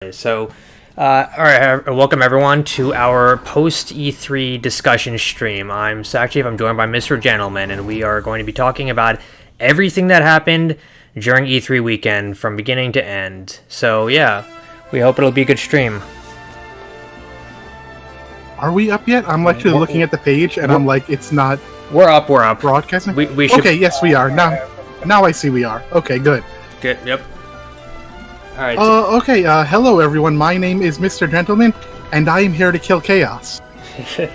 So, all right, welcome everyone to our post E3 discussion stream. I'm sackchief. I'm joined by Mr. Gentleman, and we are going to be talking about everything that happened during E3 weekend from beginning to end. So, yeah, we hope it'll be a good stream. Are we up yet? I'm actually looking at the page, and I'm like, it's not. We're up. We're up. Broadcasting. We should... Okay, yes, we are now. I see we are. Okay, good. Good. Yep. All right. Okay. Hello, everyone. My name is Mr. Gentleman, and I am here to kill chaos. I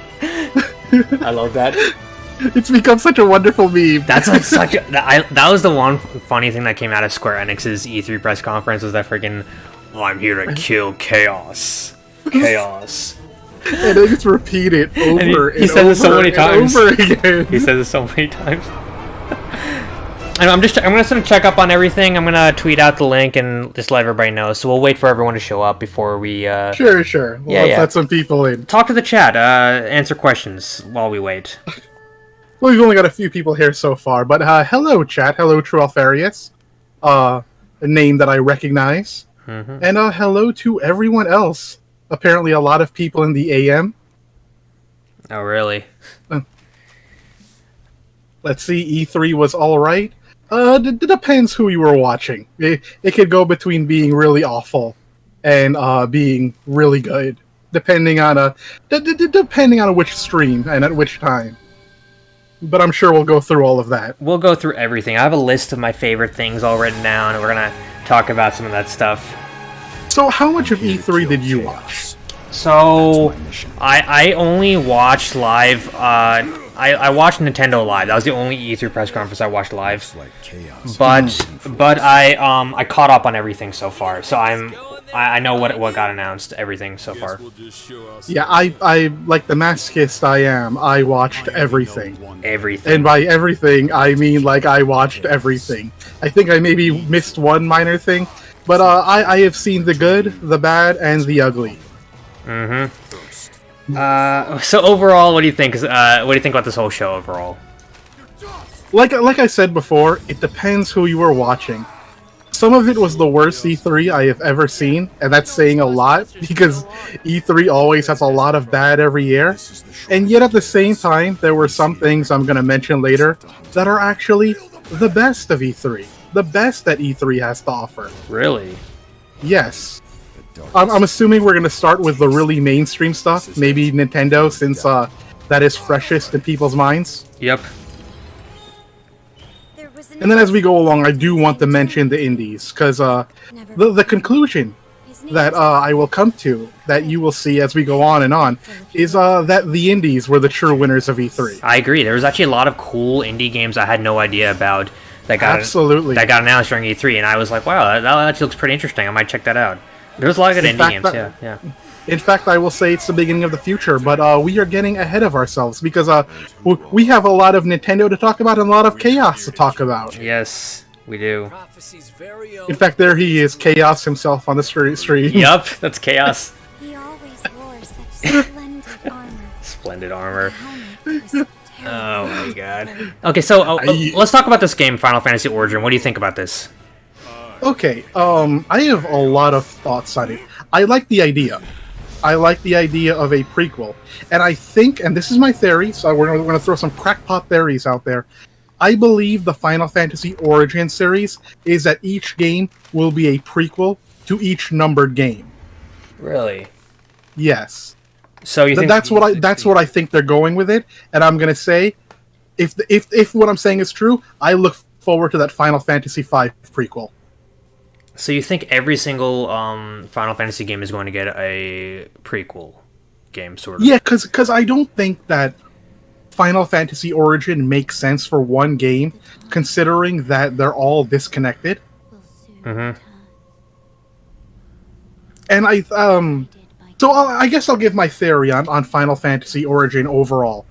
love that. It's become such a wonderful meme. That's like such a... That was the one funny thing that came out of Square Enix's E3 press conference was that freaking, I'm here to kill chaos. Chaos. And they just repeat it over and he says it so many times. Over again. He says it so many times. And I'm just gonna check up on everything. I'm gonna tweet out the link and just let everybody know. So we'll wait for everyone to show up before we. Sure. Let's let some people in. Talk to the chat. Answer questions while we wait. Well, we've only got a few people here so far, but hello, chat. Hello, True Alfarius. A name that I recognize. Mm-hmm. And hello to everyone else. Apparently, a lot of people in the AM. Oh, really? Let's see. E3 was all right. It depends who you were watching. It could go between being really awful and being really good, depending on which stream and at which time. But I'm sure we'll go through all of that. We'll go through everything. I have a list of my favorite things all written down, and we're gonna talk about some of that stuff. So, how much of E3 did you watch? So, I only watched live. I watched Nintendo live. That was the only E3 press conference I watched live. But I caught up on everything so far. So I know what got announced. Everything so far. Yeah, I like the masochist I am. I watched everything. Everything. And by everything, I mean like I watched everything. I think I maybe missed one minor thing, but I have seen the good, the bad, and the ugly. Mm-hmm. So overall, what do you think? What do you think about this whole show overall? Like I said before, it depends who you were watching. Some of it was the worst E3 I have ever seen, and that's saying a lot because E3 always has a lot of bad every year. And yet at the same time, there were some things I'm going to mention later that are actually the best of E3. The best that E3 has to offer. Really? Yes. I'm assuming we're going to start with the really mainstream stuff. Maybe Nintendo, since that is freshest in people's minds. Yep. And then as we go along, I do want to mention the indies, because the conclusion that I will come to, that you will see as we go on, is that the indies were the true winners of E3. I agree. There was actually a lot of cool indie games I had no idea about that got announced during E3, and I was like, wow, that actually looks pretty interesting. I might check that out. There's a lot of good indie games, yeah. In fact, I will say it's the beginning of the future, but we are getting ahead of ourselves, because we have a lot of Nintendo to talk about and a lot of Chaos to talk about. Yes, we do. In fact, there he is, Chaos himself on the stream. Yup, that's Chaos. He always wore such splendid armor. Splendid armor. Oh my god. Okay, so let's talk about this game, Final Fantasy Origin. What do you think about this? Okay, I have a lot of thoughts on it. I like the idea. I like the idea of a prequel. And I think, and this is my theory, so we're going to throw some crackpot theories out there. I believe the Final Fantasy Origin series is that each game will be a prequel to each numbered game. Really? Yes. So you think that's what I think they're going with it, and I'm going to say if what I'm saying is true, I look forward to that Final Fantasy V prequel. So you think every single Final Fantasy game is going to get a prequel game, sort of? Yeah, because I don't think that Final Fantasy Origin makes sense for one game, considering that they're all disconnected. Mm-hmm. And so I guess I'll give my theory on Final Fantasy Origin overall.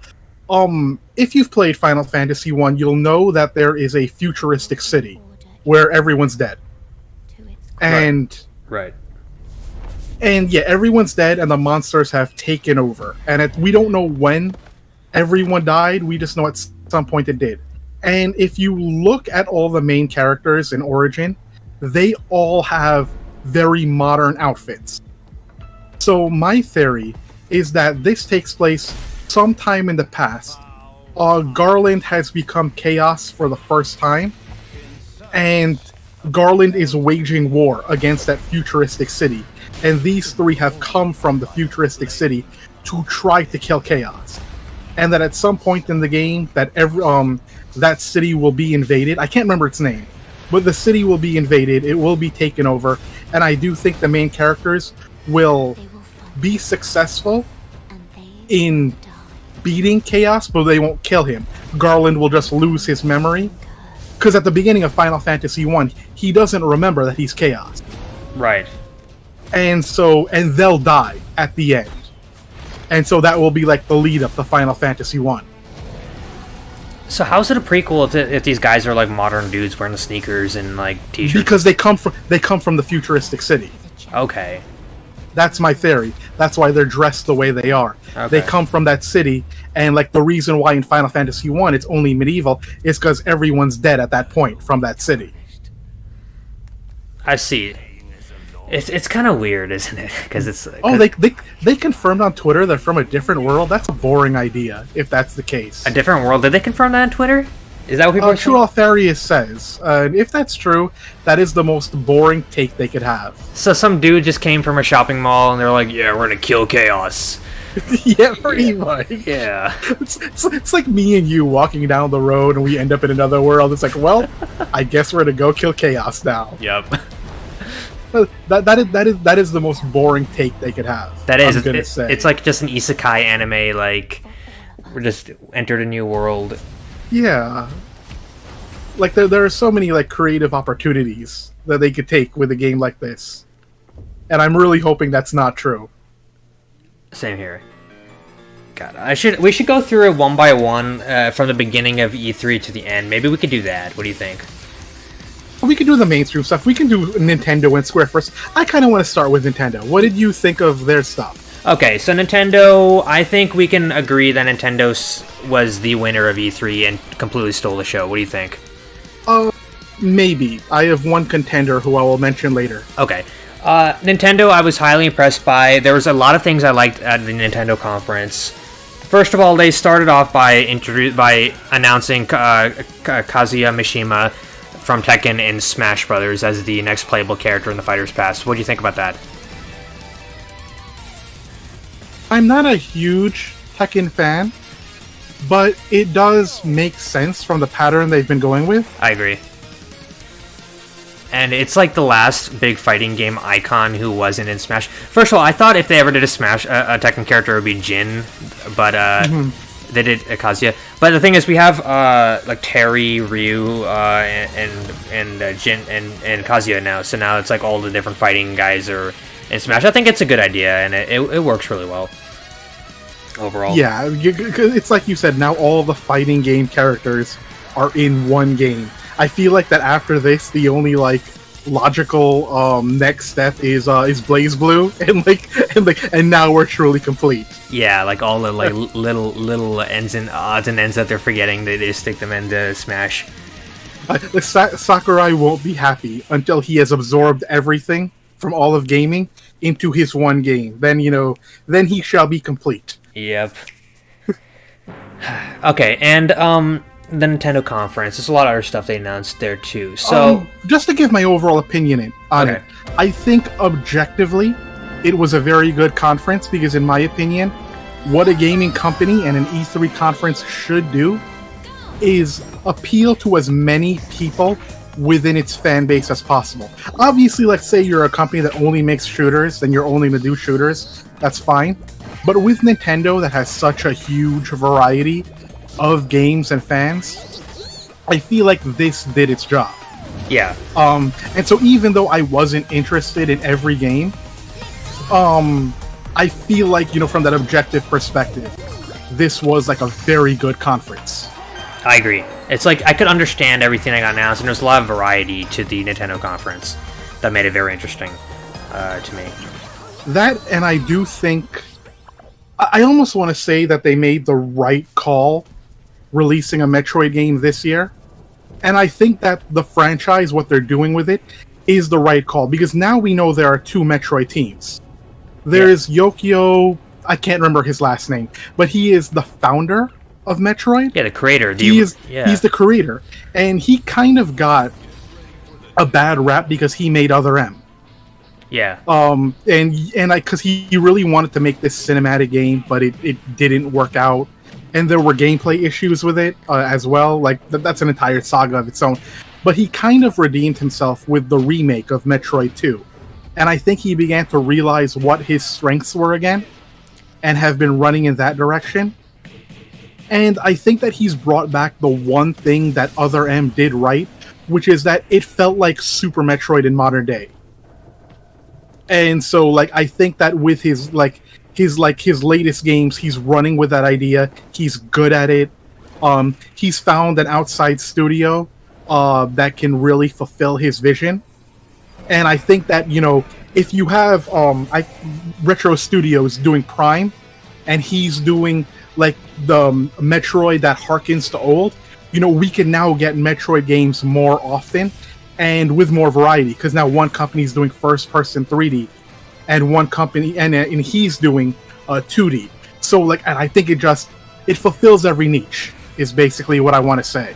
If you've played Final Fantasy 1, you'll know that there is a futuristic city where everyone's dead. And right. And yeah, everyone's dead and the monsters have taken over. And we don't know when everyone died, we just know at some point it did. And if you look at all the main characters in Origin, they all have very modern outfits. So my theory is that this takes place sometime in the past. Garland has become chaos for the first time, and Garland is waging war against that futuristic city. And these three have come from the futuristic city to try to kill chaos. And that at some point in the game, that city will be invaded. I can't remember its name, but the city will be invaded. It will be taken over, and I do think the main characters will be successful in beating chaos, but they won't kill him. Garland will just lose his memory, because at the beginning of Final Fantasy 1, he doesn't remember that he's chaos. Right. And they'll die at the end. And so that will be like the lead up to Final Fantasy 1. So how's it a prequel if these guys are like modern dudes wearing the sneakers and like t-shirts? Because they come from the futuristic city. Okay. That's my theory. That's why they're dressed the way they are. Okay. They come from that city, and like the reason why in Final Fantasy 1 it's only medieval is because everyone's dead at that point from that city. I see. It's kind of weird, isn't it? Because it's they confirmed on Twitter they're from a different world. That's a boring idea if that's the case. A different world? Did they confirm that on Twitter? Is that what people are saying? True Altharius says. If that's true, that is the most boring take they could have. So some dude just came from a shopping mall and they're like, yeah, we're gonna kill chaos. Yeah, pretty much. Yeah. It's like me and you walking down the road and we end up in another world. It's like, well, I guess we're gonna go kill chaos now. Yep. That is the most boring take they could have. That is. It's like just an isekai anime, like we're just entered a new world. Yeah. Like there are so many like creative opportunities that they could take with a game like this. And I'm really hoping that's not true. Same here. God, we should go through it one by one from the beginning of E3 to the end. Maybe we could do that. What do you think? We can do the mainstream stuff. We can do Nintendo and Square first. I kind of want to start with Nintendo. What did you think of their stuff? Okay, so Nintendo, I think we can agree that Nintendo was the winner of E3 and completely stole the show. What do you think? Maybe. I have one contender who I will mention later. Okay. Nintendo, I was highly impressed by. There was a lot of things I liked at the Nintendo conference. First of all, they started off by announcing Kazuya Mishima from Tekken and Smash Brothers as the next playable character in the Fighter's Pass. What do you think about that? I'm not a huge Tekken fan, but it does make sense from the pattern they've been going with. I agree. And it's like the last big fighting game icon who wasn't in Smash. First of all, I thought if they ever did a Tekken character, it would be Jin, but they did Kazuya. But the thing is, we have like Terry, Ryu, and Jin and Kazuya now. So now it's like all the different fighting guys are in Smash. I think it's a good idea, and it works really well overall. Yeah, it's like you said. Now all the fighting game characters are in one game. I feel like that after this, the only like logical next step is Blaze Blue, and now we're truly complete. Yeah, like all the like little ends and odds and ends that they're forgetting, they just stick them into Smash. Sakurai won't be happy until he has absorbed everything from all of gaming into his one game. Then then he shall be complete. Yep. Okay, and the Nintendo conference. There's a lot of other stuff they announced there too. So just to give my overall opinion on it, I think objectively it was a very good conference because in my opinion, what a gaming company and an E3 conference should do is appeal to as many people within its fan base as possible. Obviously, let's say you're a company that only makes shooters, then you're only going to do shooters. That's fine. But with Nintendo that has such a huge variety of games and fans, I feel like this did its job. Yeah. And so even though I wasn't interested in every game, I feel like, from that objective perspective, this was like a very good conference. I agree. It's like I could understand everything that got announced, and there's a lot of variety to the Nintendo conference that made it very interesting to me. That, and I do think, I almost want to say that they made the right call releasing a Metroid game this year. And I think that the franchise, what they're doing with it, is the right call, because now we know there are two Metroid teams. There's Yokio, I can't remember his last name, but he is the founder of Metroid. Yeah, the creator. He's the creator, and he kind of got a bad rap because he made Other M. Yeah. Because he really wanted to make this cinematic game, but it didn't work out, and there were gameplay issues with it as well. Like that's an entire saga of its own. But he kind of redeemed himself with the remake of Metroid 2, and I think he began to realize what his strengths were again, and have been running in that direction. And I think that he's brought back the one thing that Other M did right, which is that it felt like Super Metroid in modern day. And so, like, I think that with his latest games, he's running with that idea. He's good at it. He's found an outside studio that can really fulfill his vision. And I think that, if you have Retro Studios doing Prime, and he's doing like the Metroid that harkens to old, we can now get Metroid games more often and with more variety, because now one company's doing first-person 3D, and one company and he's doing 2D. So like, and I think it fulfills every niche, is basically what I want to say.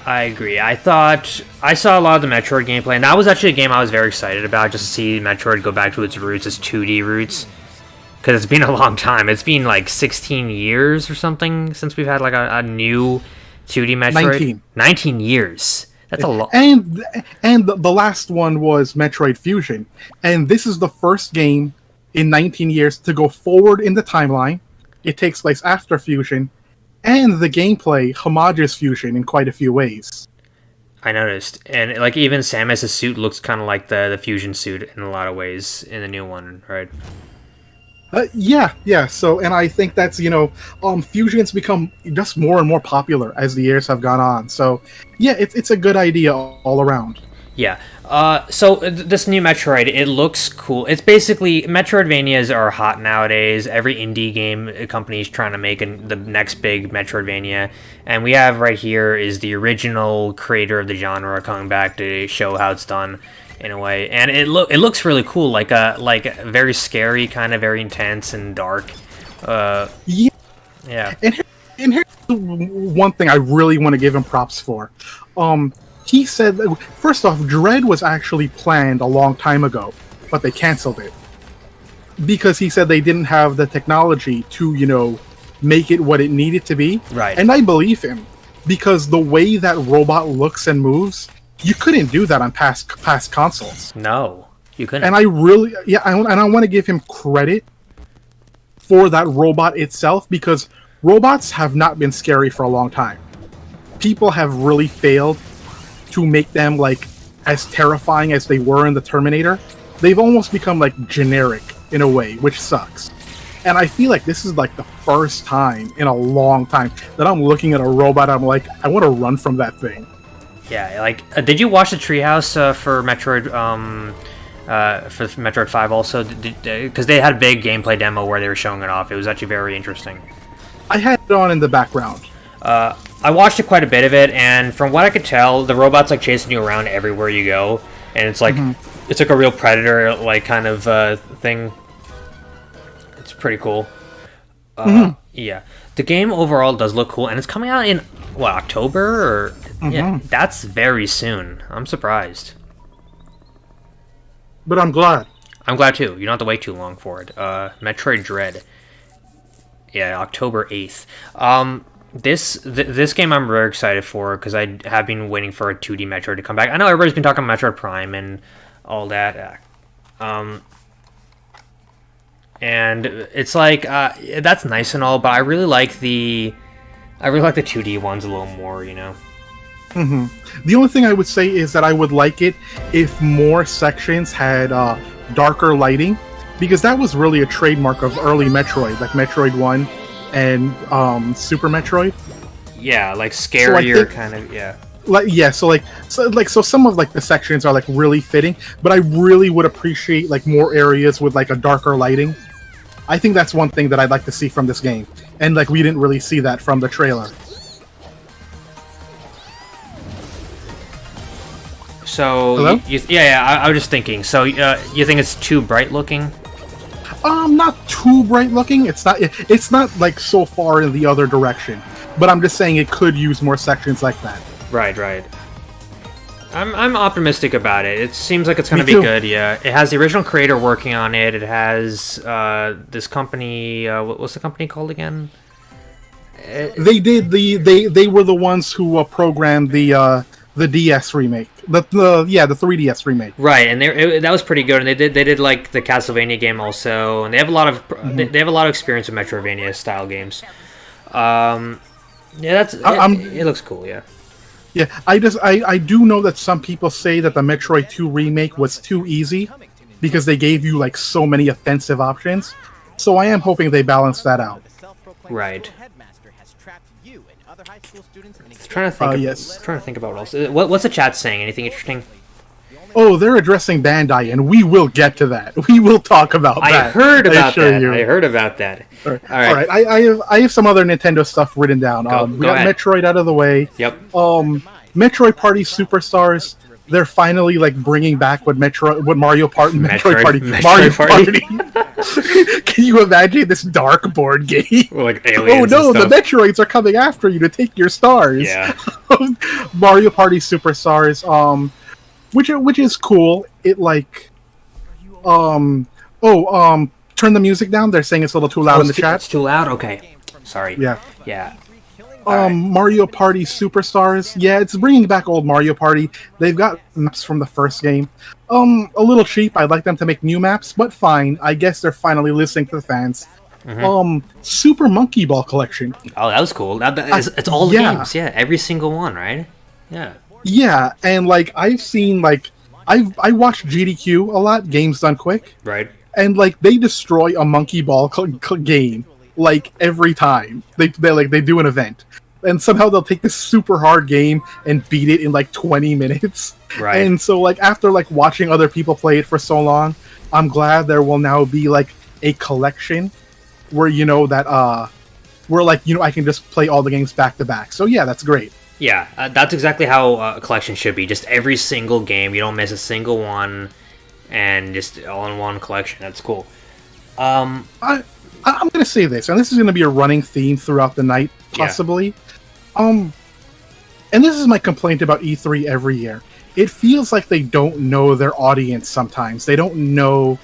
I agree. I saw a lot of the Metroid gameplay, and that was actually a game I was very excited about, just to see Metroid go back to its roots, its 2D roots. Because it's been a long time. It's been like 16 years or something since we've had like a new 2D Metroid. 19 years. That's a lot. And the last one was Metroid Fusion. And this is the first game in 19 years to go forward in the timeline. It takes place after Fusion. And the gameplay homages Fusion in quite a few ways. I noticed. And like even Samus' suit looks kind of like the Fusion suit in a lot of ways in the new one, right? Yeah. So, and I think that's, Fusion's become just more and more popular as the years have gone on. So, yeah, it's a good idea all around. Yeah. So this new Metroid, it looks cool. It's basically, Metroidvanias are hot nowadays. Every indie game company is trying to make the next big Metroidvania. And we have right here is the original creator of the genre coming back to show how it's done. In a way, and it looks really cool, like very scary, kind of very intense and dark. Yeah. And here's one thing I really want to give him props for. He said that, first off, Dread was actually planned a long time ago, but they canceled it because he said they didn't have the technology to make it what it needed to be. Right. And I believe him, because the way that robot looks and moves, you couldn't do that on past consoles. No, you couldn't. And I want to give him credit for that robot itself, because robots have not been scary for a long time. People have really failed to make them like as terrifying as they were in the Terminator. They've almost become like generic in a way, which sucks. And I feel like this is like the first time in a long time that I'm looking at a robot, I'm like, I want to run from that thing. Yeah, like, did you watch the Treehouse for Metroid, for Metroid 5 also? Because they had a big gameplay demo where they were showing it off. It was actually very interesting. I had it on in the background. I watched it quite a bit of it, and from what I could tell, the robot's like chasing you around everywhere you go, and it's like it's like a real predator like kind of thing. It's pretty cool. Yeah, the game overall does look cool, and it's coming out in October or yeah, that's very soon. I'm surprised, but I'm glad. I'm glad too. You don't have to wait too long for it. Metroid Dread. Yeah, October 8th. This game I'm very excited for because I have been waiting for a 2D Metroid to come back. I know everybody's been talking about Metroid Prime and all that. And it's like that's nice and all, but I really like the 2D ones a little more, you know. The only thing I would say is that I would like it if more sections had darker lighting, because that was really a trademark of early Metroid, like Metroid 1 and Super Metroid. Yeah, like scarier kind of, yeah. So some of like the sections are like really fitting, but I really would appreciate like more areas with like a darker lighting. I think that's one thing that I'd like to see from this game, and like we didn't really see that from the trailer. So Hello? I was just thinking. So you think it's too bright looking? Not too bright looking. It's not. It's not like so far in the other direction. But I'm just saying it could use more sections like that. Right. I'm optimistic about it. It seems like it's going to be too. good. Yeah, it has the original creator working on it. It has this company. What's the company called again? They were the ones who programmed the DS remake. The 3DS remake. Right, and that was pretty good. And they did like the Castlevania game also, and they have a lot of they have a lot of experience with Metroidvania style games. Yeah, it looks cool. Yeah. Yeah, I do know that some people say that the Metroid 2 remake was too easy because they gave you like so many offensive options. So I am hoping they balance that out. Right. Trying to think. Yes. Trying to think about what else. What's the chat saying? Anything interesting? Oh, they're addressing Bandai, and we will get to that. We will talk about that. I heard about that. All right. I have some other Nintendo stuff written down. We got ahead. Metroid out of the way. Yep. Metroid Party Superstars. They're finally like bringing back what Mario Party, Mario Party. Can you imagine this dark board game? Like aliens. Oh no, the Metroids are coming after you to take your stars. Yeah. Mario Party Superstars. Which is cool. It like, turn the music down. They're saying it's a little too loud in the chat. It's too loud. Okay. Sorry. Yeah. Right. Mario Party Superstars. Yeah, it's bringing back old Mario Party. They've got maps from the first game. A little cheap. I'd like them to make new maps, but fine. I guess they're finally listening to the fans. Mm-hmm. Super Monkey Ball Collection. Oh, that was cool. It's all the games. Yeah, every single one, right? Yeah. Yeah, and like I've seen like I watched GDQ a lot, Games Done Quick. Right. And like they destroy a monkey ball game like every time they do an event, and somehow they'll take this super hard game and beat it in like 20 minutes. Right. And so like after like watching other people play it for so long, I'm glad there will now be like a collection where where like I can just play all the games back to back. So yeah, that's great. Yeah, that's exactly how a collection should be. Just every single game, you don't miss a single one, and just all in one collection. That's cool. I'm going to say this, and this is going to be a running theme throughout the night, possibly. Yeah. And this is my complaint about E3 every year. It feels like they don't know their audience sometimes. They don't know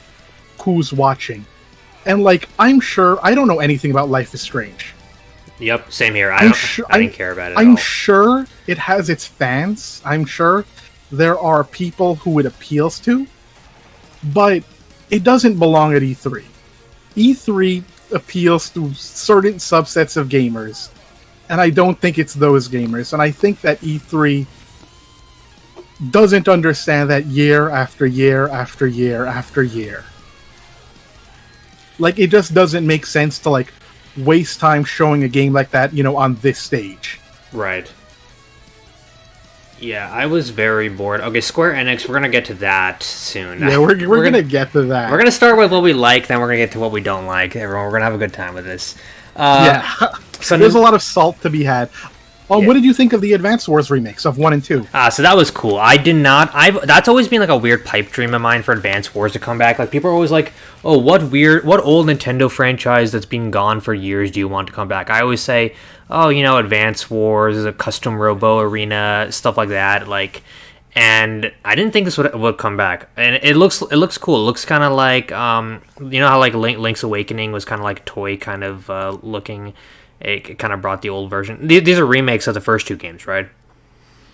who's watching. And, like, I'm sure... I don't know anything about Life is Strange. Yep, same here. I didn't care about it I'm sure it has its fans. I'm sure there are people who it appeals to. But it doesn't belong at E3. E3 appeals to certain subsets of gamers, and I don't think it's those gamers. And I think that E3 doesn't understand that year after year after year after year. Like, it just doesn't make sense to, like, waste time showing a game like that, on this stage. Right. Yeah, I was very bored. Okay, Square Enix, we're going to get to that soon. Yeah, we're going to get to that. We're going to start with what we like, then we're going to get to what we don't like. Everyone, we're going to have a good time with this. So there's a lot of salt to be had. What did you think of the Advance Wars remakes of 1 and 2? So that was cool. I did not... That's always been like a weird pipe dream of mine for Advance Wars to come back. Like, people are always like, oh, what old Nintendo franchise that's been gone for years do you want to come back? I always say, oh, Advance Wars, a custom Robo Arena, stuff like that. Like, and I didn't think this would come back. And it looks cool. It looks kind of like, how like Link's Awakening was kind of like toy kind of looking. It kind of brought the old version. These are remakes of the first two games, right?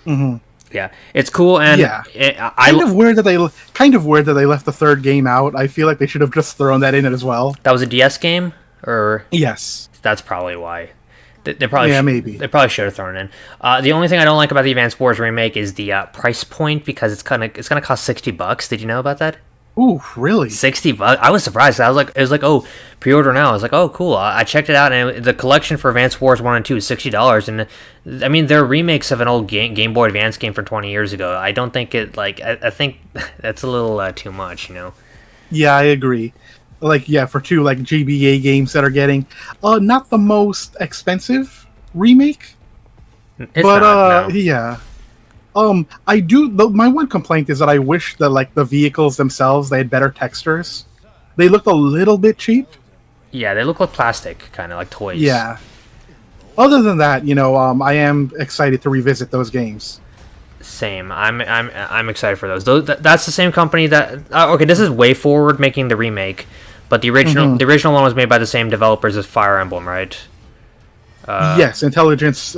Mm-hmm. Yeah, it's cool, and kind of weird that they left the third game out. I feel like they should have just thrown that in as well. That was a DS game, or yes, that's probably why. They probably maybe they probably should have thrown it in. The only thing I don't like about the Advance Wars remake is the price point, because it's gonna cost $60. Did you know about that? Ooh, really? $60. I was surprised. It was like, oh, pre-order now. I was like, oh, cool. I checked it out, and the collection for Advance Wars 1 and 2 is $60. And I mean, they're remakes of an old Game Boy Advance game from 20 years ago. I don't think it I think that's a little too much, Yeah, I agree. Like, yeah, for two like GBA games that are getting not the most expensive remake, it's not, no. Yeah. I do. My one complaint is that I wish that like the vehicles themselves they had better textures. They looked a little bit cheap. Yeah, they look like plastic, kind of like toys. Yeah. Other than that, I am excited to revisit those games. Same. I'm excited for those. That's the same company that. Okay, this is Way Forward making the remake, but the original one was made by the same developers as Fire Emblem, right? Yes, Intelligence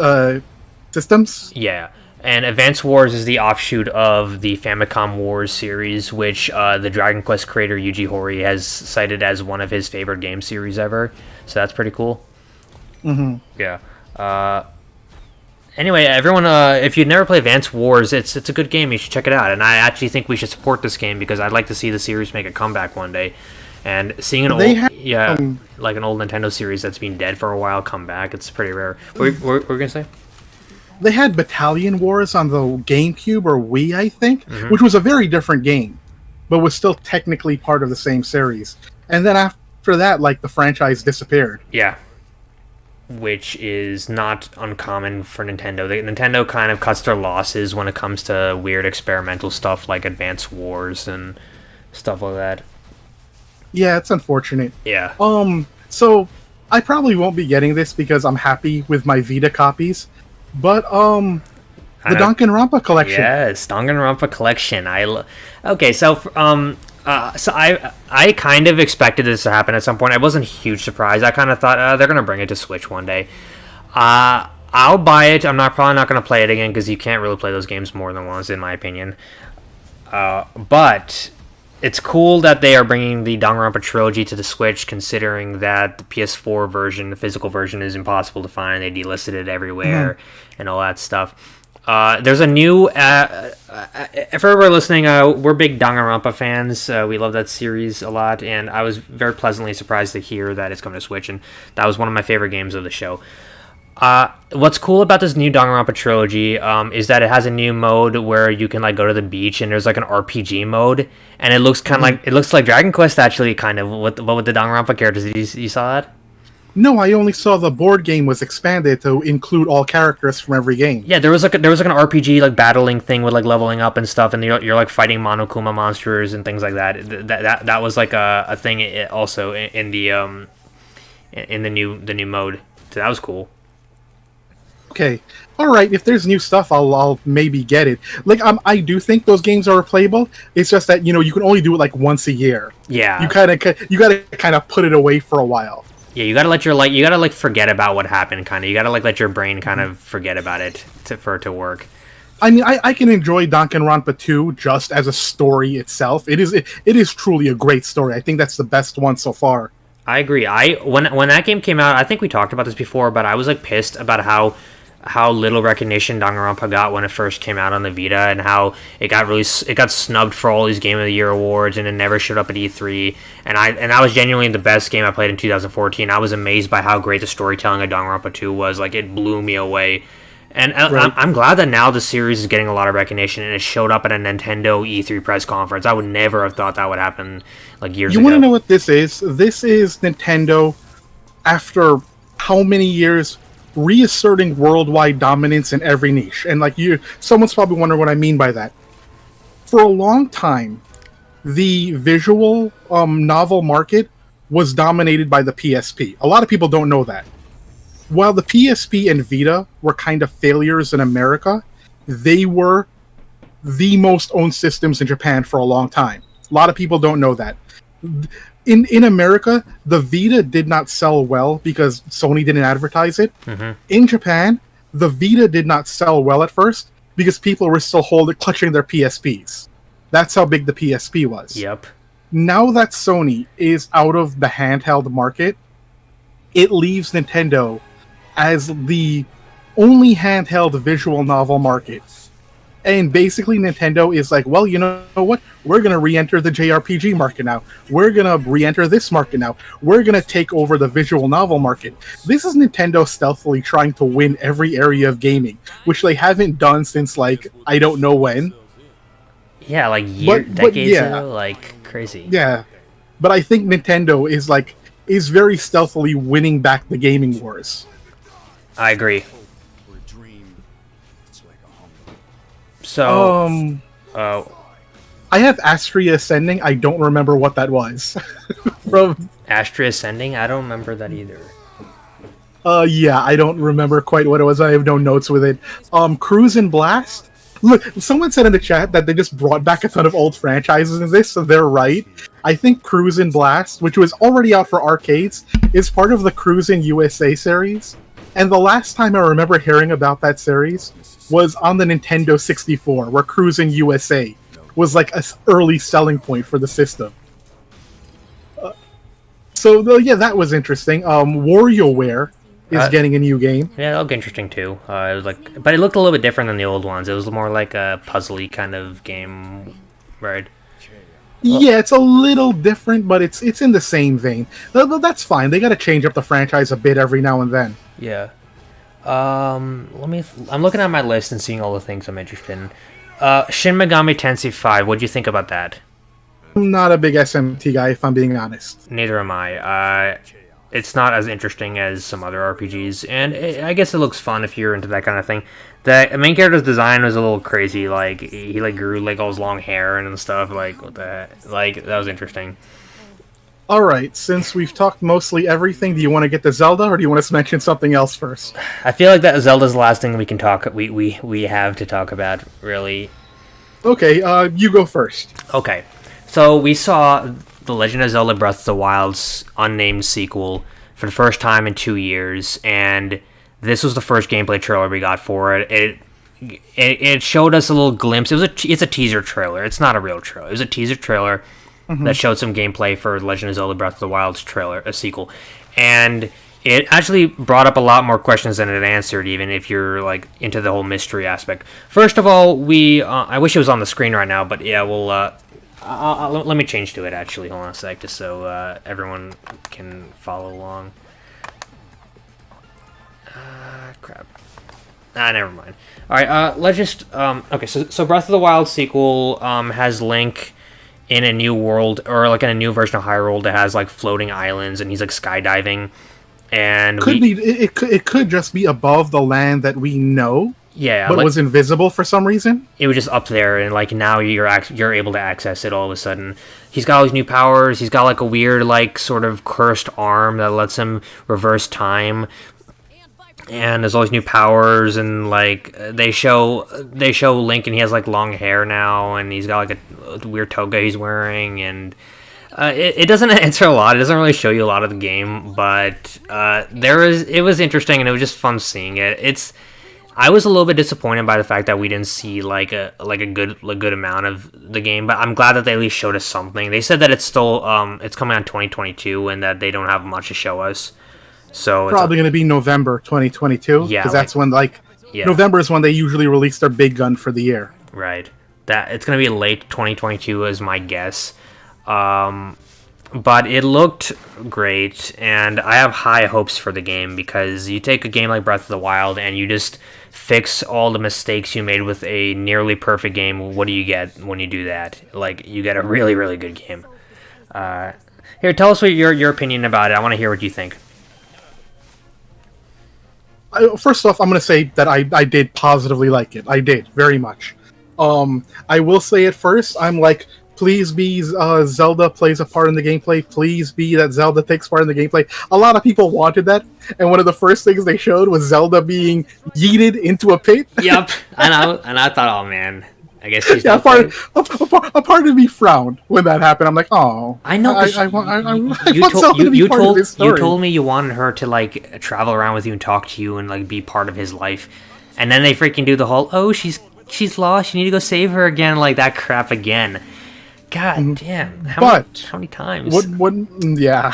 Systems. Yeah. And Advance Wars is the offshoot of the Famicom Wars series, which the Dragon Quest creator Yuji Horii has cited as one of his favorite game series ever. So that's pretty cool. Mm-hmm. Yeah. Anyway, everyone, if you've never played Advance Wars, it's a good game. You should check it out. And I actually think we should support this game because I'd like to see the series make a comeback one day. And seeing an old Nintendo series that's been dead for a while come back, it's pretty rare. What were you gonna say? They had Battalion Wars on the GameCube or Wii, I think, which was a very different game, but was still technically part of the same series. And then after that, like, the franchise disappeared. Yeah. Which is not uncommon for Nintendo. Nintendo kind of cuts their losses when it comes to weird experimental stuff like Advance Wars and stuff like that. Yeah, it's unfortunate. Yeah. So I probably won't be getting this because I'm happy with my Vita copies. But the Danganronpa collection. Yes, Danganronpa collection. Okay, so I kind of expected this to happen at some point. It wasn't a huge surprise. I kind of thought they're gonna bring it to Switch one day. I'll buy it. I'm probably not gonna play it again because you can't really play those games more than once, in my opinion. But it's cool that they are bringing the Danganronpa trilogy to the Switch, considering that the PS4 version, the physical version, is impossible to find. They delisted it everywhere and all that stuff. There's a new... if everybody listening, we're big Danganronpa fans. We love that series a lot, and I was very pleasantly surprised to hear that it's coming to Switch, and that was one of my favorite games of the show. What's cool about this new Danganronpa trilogy is that it has a new mode where you can like go to the beach and there's like an RPG mode, and it looks kind of like Dragon Quest actually, kind of with the Danganronpa characters. You saw that? No, I only saw the board game was expanded to include all characters from every game. Yeah, there was like an RPG like battling thing with like leveling up and stuff, and you're like fighting Monokuma monsters and things like that. That was like a thing also in the new mode. So that was cool. Okay, all right. If there's new stuff, I'll maybe get it. Like, I do think those games are replayable. It's just that you can only do it like once a year. Yeah, you gotta kind of put it away for a while. Yeah, you gotta forget about what happened. Kind of, you gotta let your brain kind of forget about it for it to work. I mean, I can enjoy Danganronpa 2 just as a story itself. It is truly a great story. I think that's the best one so far. I agree. When that game came out, I think we talked about this before, but I was like pissed about how little recognition Danganronpa got when it first came out on the Vita, and how it got snubbed for all these Game of the Year awards, and it never showed up at E3. And that was genuinely the best game I played in 2014. I was amazed by how great the storytelling of Danganronpa 2 was. Like, it blew me away. And right. I'm glad that now the series is getting a lot of recognition, and it showed up at a Nintendo E3 press conference. I would never have thought that would happen like years ago. You want to know what this is? This is Nintendo, after how many years, reasserting worldwide dominance in every niche. And someone's probably wondering what I mean by that. For a long time, the visual novel market was dominated by the PSP. A lot of people don't know that. While the PSP and Vita were kind of failures in America, they were the most owned systems in Japan for a long time. A lot of people don't know that. In America, the Vita did not sell well because Sony didn't advertise it. Mm-hmm. In Japan, the Vita did not sell well at first because people were still clutching their PSPs. That's how big the PSP was. Yep. Now that Sony is out of the handheld market, it leaves Nintendo as the only handheld visual novel market. And basically Nintendo is like, well, you know what? We're going to re-enter the JRPG market now. We're going to re-enter this market now. We're going to take over the visual novel market. This is Nintendo stealthily trying to win every area of gaming, which they haven't done since, I don't know when. Yeah, decades ago, crazy. Yeah. But I think Nintendo is very stealthily winning back the gaming wars. I agree. So, Um, uh, I have Astria Ascending. I don't remember what that was. From Astria Ascending? I don't remember that either. yeah, I don't remember quite what it was. I have no notes with it. Cruise and Blast. Look, someone said in the chat that they just brought back a ton of old franchises in this, so they're right. I think Cruise and Blast, which was already out for arcades, is part of the Cruise in USA series. And the last time I remember hearing about that series was on the Nintendo 64, where Cruise in USA was like an early selling point for the system. So yeah, that was interesting. WarioWare is getting a new game. Yeah, that looked interesting too. It was like, but it looked a little bit different than the old ones. It was more like a puzzly kind of game, right? Yeah, it's a little different, but it's in the same vein. That's fine. They got to change up the franchise a bit every now and then. Yeah. I'm looking at my list and seeing all the things I'm interested in. Shin Megami Tensei 5. What do you think about that? I'm not a big SMT guy, if I'm being honest. Neither am I. It's not as interesting as some other RPGs, and I guess it looks fun if you're into that kind of thing. The main character's design was a little crazy. Like he like grew like all his long hair and stuff. Like what the heck? Like that was interesting. All right, since we've talked mostly everything, do you want to get to Zelda, or do you want us to mention something else first? I feel like that Zelda's the last thing we can talk. We have to talk about, really. Okay, you go first. Okay, so we saw The Legend of Zelda: Breath of the Wild's unnamed sequel for the first time in 2 years, and this was the first gameplay trailer we got for it. It showed us a little glimpse. It's a teaser trailer. It's not a real trailer. It was a teaser trailer that showed some gameplay for Legend of Zelda: Breath of the Wild's a sequel, and it actually brought up a lot more questions than it answered, even if you're like into the whole mystery aspect. First of all, I wish it was on the screen right now, but yeah, we'll. Let me change to it, actually. Hold on a sec, just so everyone can follow along. Crap. Never mind. Alright, let's just... okay, so Breath of the Wild sequel has Link in a new world, or like in a new version of Hyrule that has like floating islands, and he's like skydiving. And it could just be above the land that we know. Yeah, but was invisible for some reason. It was just up there, and like now you're able to access it all of a sudden. He's got all these new powers. He's got like a weird, like sort of cursed arm that lets him reverse time. And there's all these new powers, and like they show Link, and he has like long hair now, and he's got like a weird toga he's wearing, and it doesn't answer a lot. It doesn't really show you a lot of the game, but it was interesting, and it was just fun seeing it. I was a little bit disappointed by the fact that we didn't see like a good amount of the game, but I'm glad that they at least showed us something. They said that it's still it's coming out 2022 and that they don't have much to show us. So probably going to be November 2022. Yeah, because that's when November is when they usually release their big gun for the year. Right. That it's going to be late 2022 is my guess. But it looked great, and I have high hopes for the game, because you take a game like Breath of the Wild and you just fix all the mistakes you made with a nearly perfect game. What do you get when you do that? Like, you get a really, really good game. Here, tell us what your opinion about it. I want to hear what you think. First off, I'm going to say that I did positively like it. I did, very much. I will say at first, I'm like, please be Zelda plays a part in the gameplay. Please be that Zelda takes part in the gameplay. A lot of people wanted that, and one of the first things they showed was Zelda being yeeted into a pit. Yep, and I thought, oh man, I guess she's a part of me frowned when that happened. I'm like, oh, I know. You told me you wanted her to like travel around with you and talk to you and like be part of his life, and then they freaking do the whole, oh, she's lost. You need to go save her again, like that crap again. God damn! How many times? Yeah.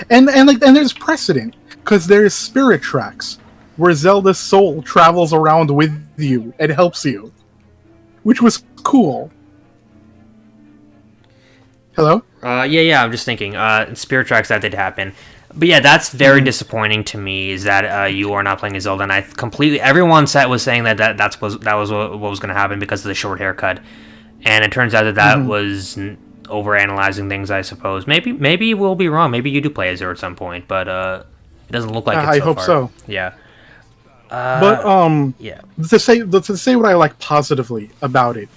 And there's precedent, because there's spirit tracks where Zelda's soul travels around with you and helps you, which was cool. Hello? Yeah. I'm just thinking. Spirit tracks, that did happen, but yeah, that's very disappointing to me. Is that you are not playing as Zelda? And I completely. Everyone was saying that was what was going to happen because of the short haircut. And it turns out that was overanalyzing things, I suppose. Maybe we'll be wrong. Maybe you do play as her at some point, but it doesn't look like it so I hope far. so. Yeah. But Yeah. to say what I like positively about it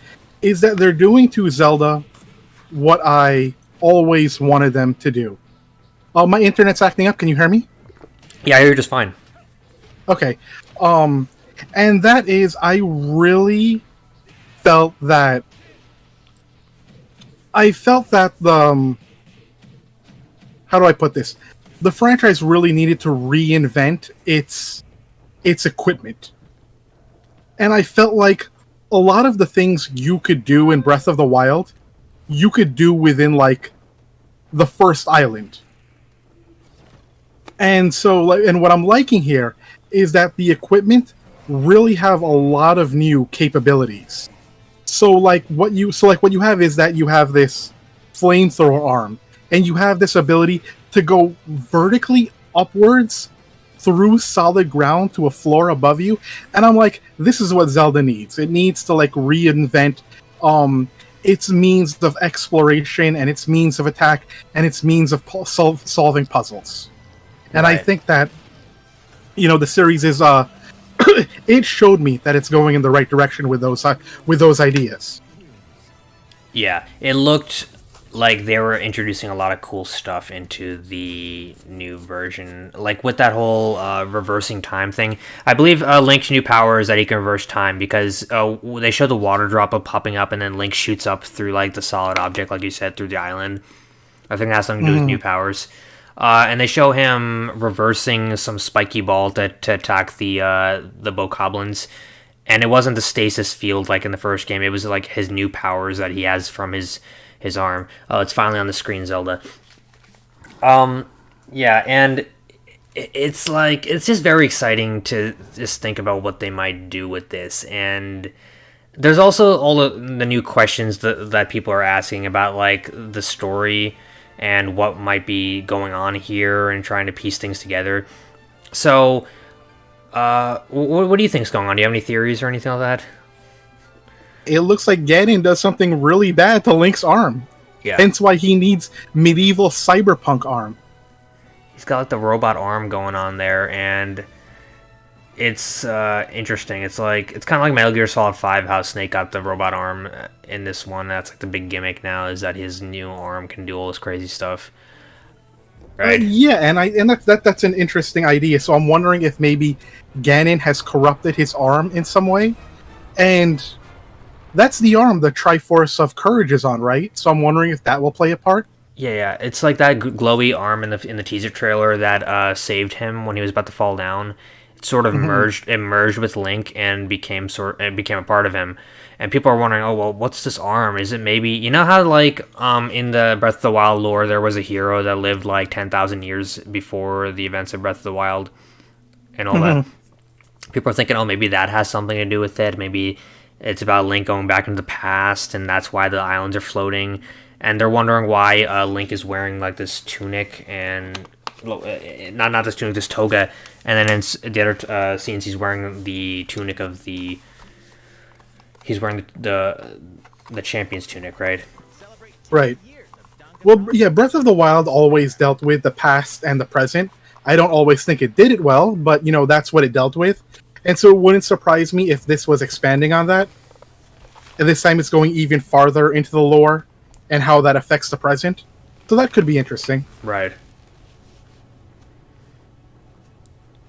is that they're doing to Zelda what I always wanted them to do. My internet's acting up. Can you hear me? Yeah, I hear you just fine. Okay. And that is, I really felt that. I felt that how do I put this? The franchise really needed to reinvent its equipment, and I felt like a lot of the things you could do in Breath of the Wild, you could do within like the first island. And so, like, and what I'm liking here is that the equipment really have a lot of new capabilities. So what you have is that you have this flamethrower arm, and you have this ability to go vertically upwards through solid ground to a floor above you. And I'm like, this is what Zelda needs. It needs to like reinvent its means of exploration and its means of attack and its means of solving puzzles. And I Right. think that the series is it showed me that it's going in the right direction with those ideas. Yeah, it looked like they were introducing a lot of cool stuff into the new version, like with that whole reversing time thing. I believe Link's new power is that he can reverse time because they show the water droplet popping up, and then Link shoots up through like the solid object, like you said, through the island. I think that has something to do with new powers. And they show him reversing some spiky ball to attack the bokoblins. And it wasn't the stasis field like in the first game. It was like his new powers that he has from his arm. Oh, it's finally on the screen, Zelda. Yeah, and it's like it's just very exciting to just think about what they might do with this. And there's also all of the new questions that people are asking about like the story and what might be going on here and trying to piece things together. So, what do you think's going on? Do you have any theories or anything like that? It looks like Ganon does something really bad to Link's arm. Yeah. Hence why he needs medieval cyberpunk arm. He's got like the robot arm going on there, and it's interesting. It's kind of like Metal Gear Solid 5, how Snake got the robot arm in this one. That's like the big gimmick now, is that his new arm can do all this crazy stuff. Right? Yeah, and that's an interesting idea. So I'm wondering if maybe Ganon has corrupted his arm in some way, and that's the arm the Triforce of Courage is on, right? So I'm wondering if that will play a part. Yeah. It's like that glowy arm in the teaser trailer that saved him when he was about to fall down. It sort of merged with Link and became a part of him. And people are wondering, oh well, what's this arm? Is it maybe how like in the Breath of the Wild lore there was a hero that lived like 10,000 years before the events of Breath of the Wild and all that. People are thinking, oh, maybe that has something to do with it. Maybe it's about Link going back into the past, and that's why the islands are floating. And they're wondering why Link is wearing like this tunic and not this tunic, this toga. And then in the other scenes, he's wearing the tunic of the. He's wearing the champion's tunic, right? Right. Well, yeah, Breath of the Wild always dealt with the past and the present. I don't always think it did it well, but that's what it dealt with. And so it wouldn't surprise me if this was expanding on that. And this time it's going even farther into the lore and how that affects the present. So that could be interesting. Right.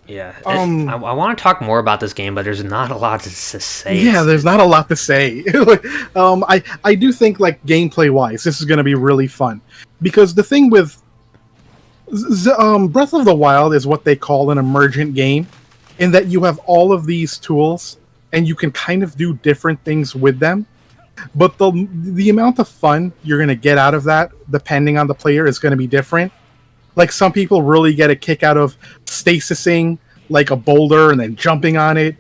Yeah. I want to talk more about this game, but there's not a lot to say. Yeah, there's not a lot to say. I do think, like, gameplay-wise, this is going to be really fun. Because the thing with Breath of the Wild is what they call an emergent game, in that you have all of these tools, and you can kind of do different things with them. But the amount of fun you're going to get out of that, depending on the player, is going to be different. Like, some people really get a kick out of stasising like a boulder and then jumping on it,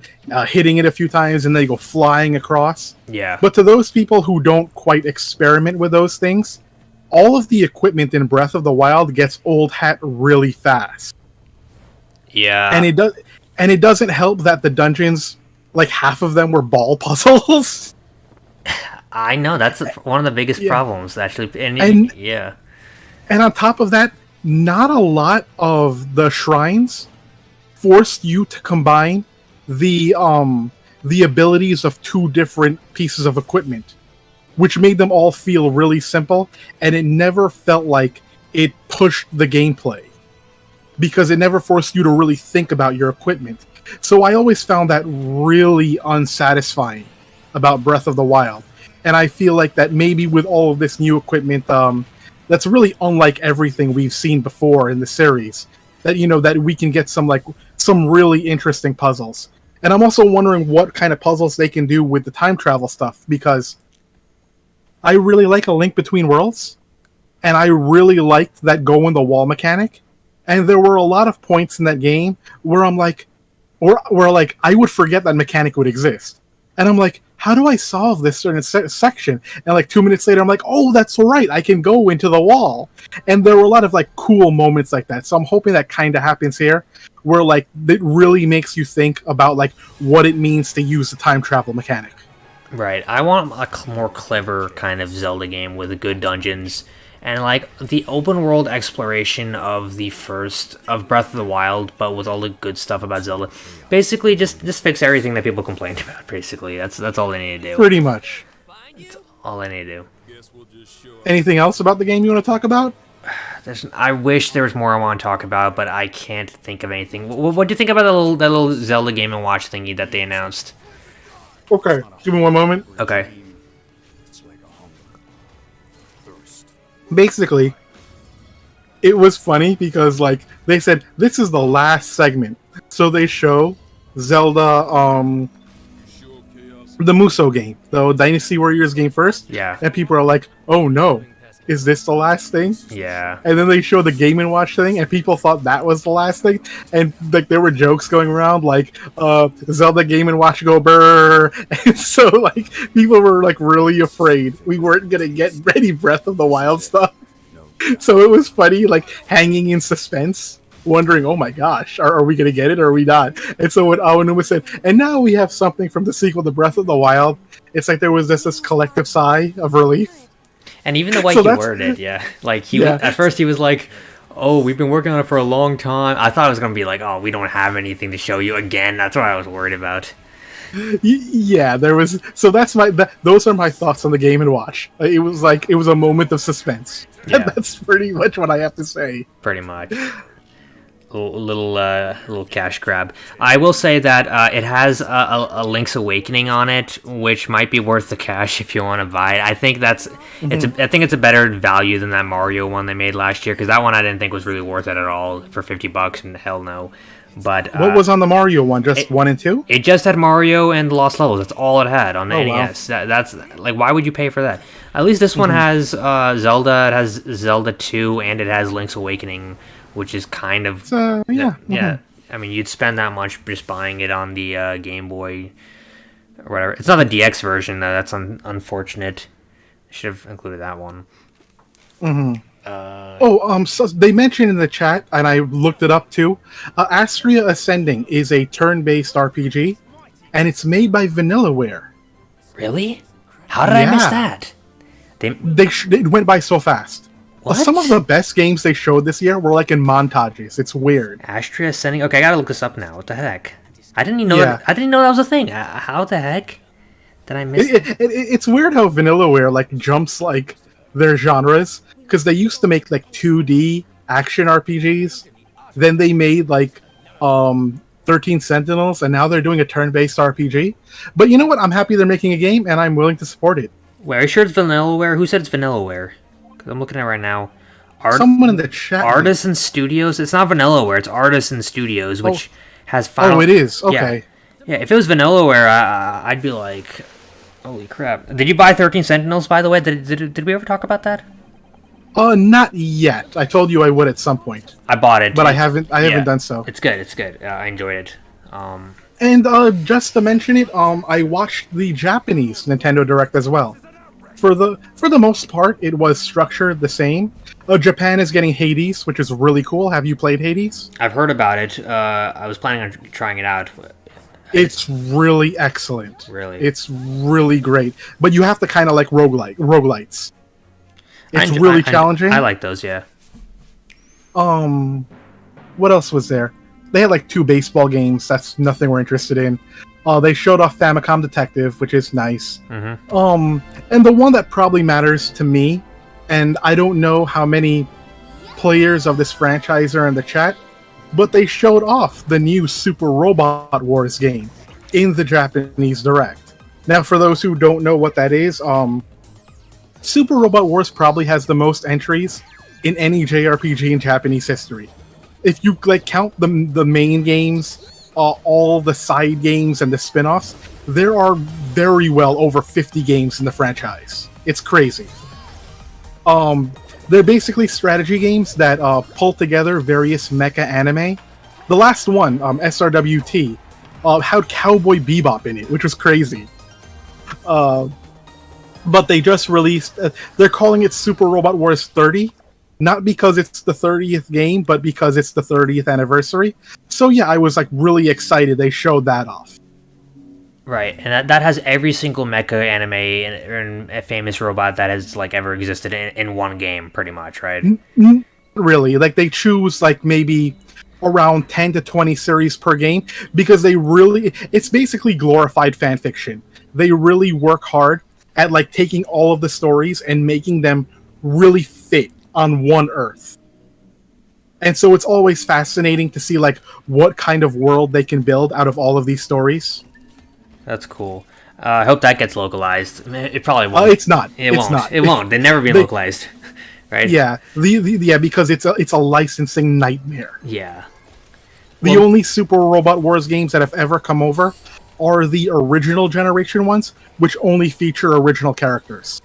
hitting it a few times, and then they go flying across. Yeah. But to those people who don't quite experiment with those things, all of the equipment in Breath of the Wild gets old hat really fast. Yeah. And it doesn't help that the dungeons, like half of them were ball puzzles. I know, that's one of the biggest problems, actually. And yeah. And on top of that, not a lot of the shrines forced you to combine the abilities of two different pieces of equipment, which made them all feel really simple, and it never felt like it pushed the gameplay because it never forced you to really think about your equipment. So I always found that really unsatisfying about Breath of the Wild. And I feel like that maybe with all of this new equipment, that's really unlike everything we've seen before in the series, that that we can get some really interesting puzzles. And I'm also wondering what kind of puzzles they can do with the time travel stuff, because I really like A Link Between Worlds, and I really liked that go in the wall mechanic. And there were a lot of points in that game where I'm like, where I would forget that mechanic would exist, and I'm like, how do I solve this certain section? And 2 minutes later, I'm like, oh, that's right, I can go into the wall. And there were a lot of cool moments like that. So I'm hoping that kind of happens here, where it really makes you think about what it means to use the time travel mechanic. Right. I want a more clever kind of Zelda game with good dungeons. And the open world exploration of of Breath of the Wild, but with all the good stuff about Zelda, basically just fix everything that people complained about. Basically, that's all they need to do. Pretty much. That's all they need to do. Anything else about the game you want to talk about? I wish there was more I want to talk about, but I can't think of anything. What do you think about that little Zelda Game & Watch thingy that they announced? Okay, give me one moment. Okay. Basically, it was funny because they said this is the last segment, so they show Zelda the Musou game, the Dynasty Warriors game first. Yeah. And people are like, oh no, is this the last thing? Yeah. And then they show the Game & Watch thing, and people thought that was the last thing, and there were jokes going around Zelda Game & Watch go brrr, and so people were really afraid we weren't gonna get any Breath of the Wild stuff. So it was funny, hanging in suspense, wondering, oh my gosh, are we gonna get it or are we not? And so when Aonuma said, and now we have something from the sequel to Breath of the Wild, it's there was this collective sigh of relief. And even the way he worded it, yeah. At first he was like, oh, we've been working on it for a long time. I thought it was going to be oh, we don't have anything to show you again. That's what I was worried about. Yeah, there was... So those are my thoughts on the Game & Watch. It was it was a moment of suspense. Yeah. That's pretty much what I have to say. Pretty much. Little cash grab. I will say that it has a Link's Awakening on it, which might be worth the cash if you want to buy it. I think I think it's a better value than that Mario one they made last year, because that one I didn't think was really worth it at all for $50, and hell no. But what was on the Mario one? Just 1 and 2? It just had Mario and Lost Levels. That's all it had on the NES. Wow. That's why would you pay for that? At least this one has Zelda. It has Zelda 2, and it has Link's Awakening, which is kind of yeah. I mean, you'd spend that much just buying it on the Game Boy or whatever. It's not the DX version though. That's unfortunate. Should have included that one. So they mentioned in the chat, and I looked it up too. Astria Ascending is a turn-based RPG, and it's made by Vanillaware. Really? How did I miss that? It went by so fast. What? Some of the best games they showed this year were in montages. It's weird. Astria Ascending. Okay, I gotta look this up now. What the heck? I didn't even know. I didn't know that was a thing. How the heck did I miss it? It's weird how Vanillaware jumps their genres, because they used to make 2D action RPGs. Then they made 13 Sentinels, and now they're doing a turn-based RPG. But you know what? I'm happy they're making a game, and I'm willing to support it. Wait, are you sure it's Vanillaware? Who said it's Vanillaware? I'm looking at it right now. Someone in the chat. Artisan Studios? It's not Vanillaware, it's Artisan Studios, which has Final... Oh, it is? Okay. Yeah, if it was Vanillaware, I'd be like, holy crap. Did you buy 13 Sentinels, by the way? Did we ever talk about that? Not yet. I told you I would at some point. I bought it. But I haven't done so. It's good. I enjoyed it. And just to mention it, I watched the Japanese Nintendo Direct as well. For the most part, it was structured the same. Japan is getting Hades, which is really cool. Have you played Hades? I've heard about it. I was planning on trying it out. It's really excellent. Really? It's really great. But you have to kind of like roguelites. It's really challenging. I like those, yeah. What else was there? they had like 2 baseball games. That's nothing we're interested in. They showed off Famicom Detective, which is nice. And the one that probably matters to me, and I don't know how many players of this franchise are in the chat, but they showed off the new Super Robot Wars game in the Japanese Direct. Now, for those who don't know what that is, Super Robot Wars probably has the most entries in any JRPG in Japanese history. If you like count the main games, all the side games and the spin-offs, there are very well over 50 games in the franchise. It's crazy. They're basically strategy games that pull together various mecha anime. The last one, SRWT, had Cowboy Bebop in it, which was crazy. But they just released... they're calling it Super Robot Wars 30, not because it's the 30th game, but because it's the 30th anniversary. So yeah, I was like really excited they showed that off. Right, and that has every single mecha anime and a famous robot that has like ever existed in one game, pretty much, right? Really, like they choose like maybe around 10 to 20 series per game because it's basically glorified fan fiction. They really work hard at like taking all of the stories and making them really fit on one Earth. And so it's always fascinating to see like what kind of world they can build out of all of these stories. That's cool. I hope that gets localized. It probably won't. It's not. It won't. It won't. They never be localized, right? Yeah. Yeah, because it's a licensing nightmare. Yeah. The only Super Robot Wars games that have ever come over are the original generation ones, which only feature original characters.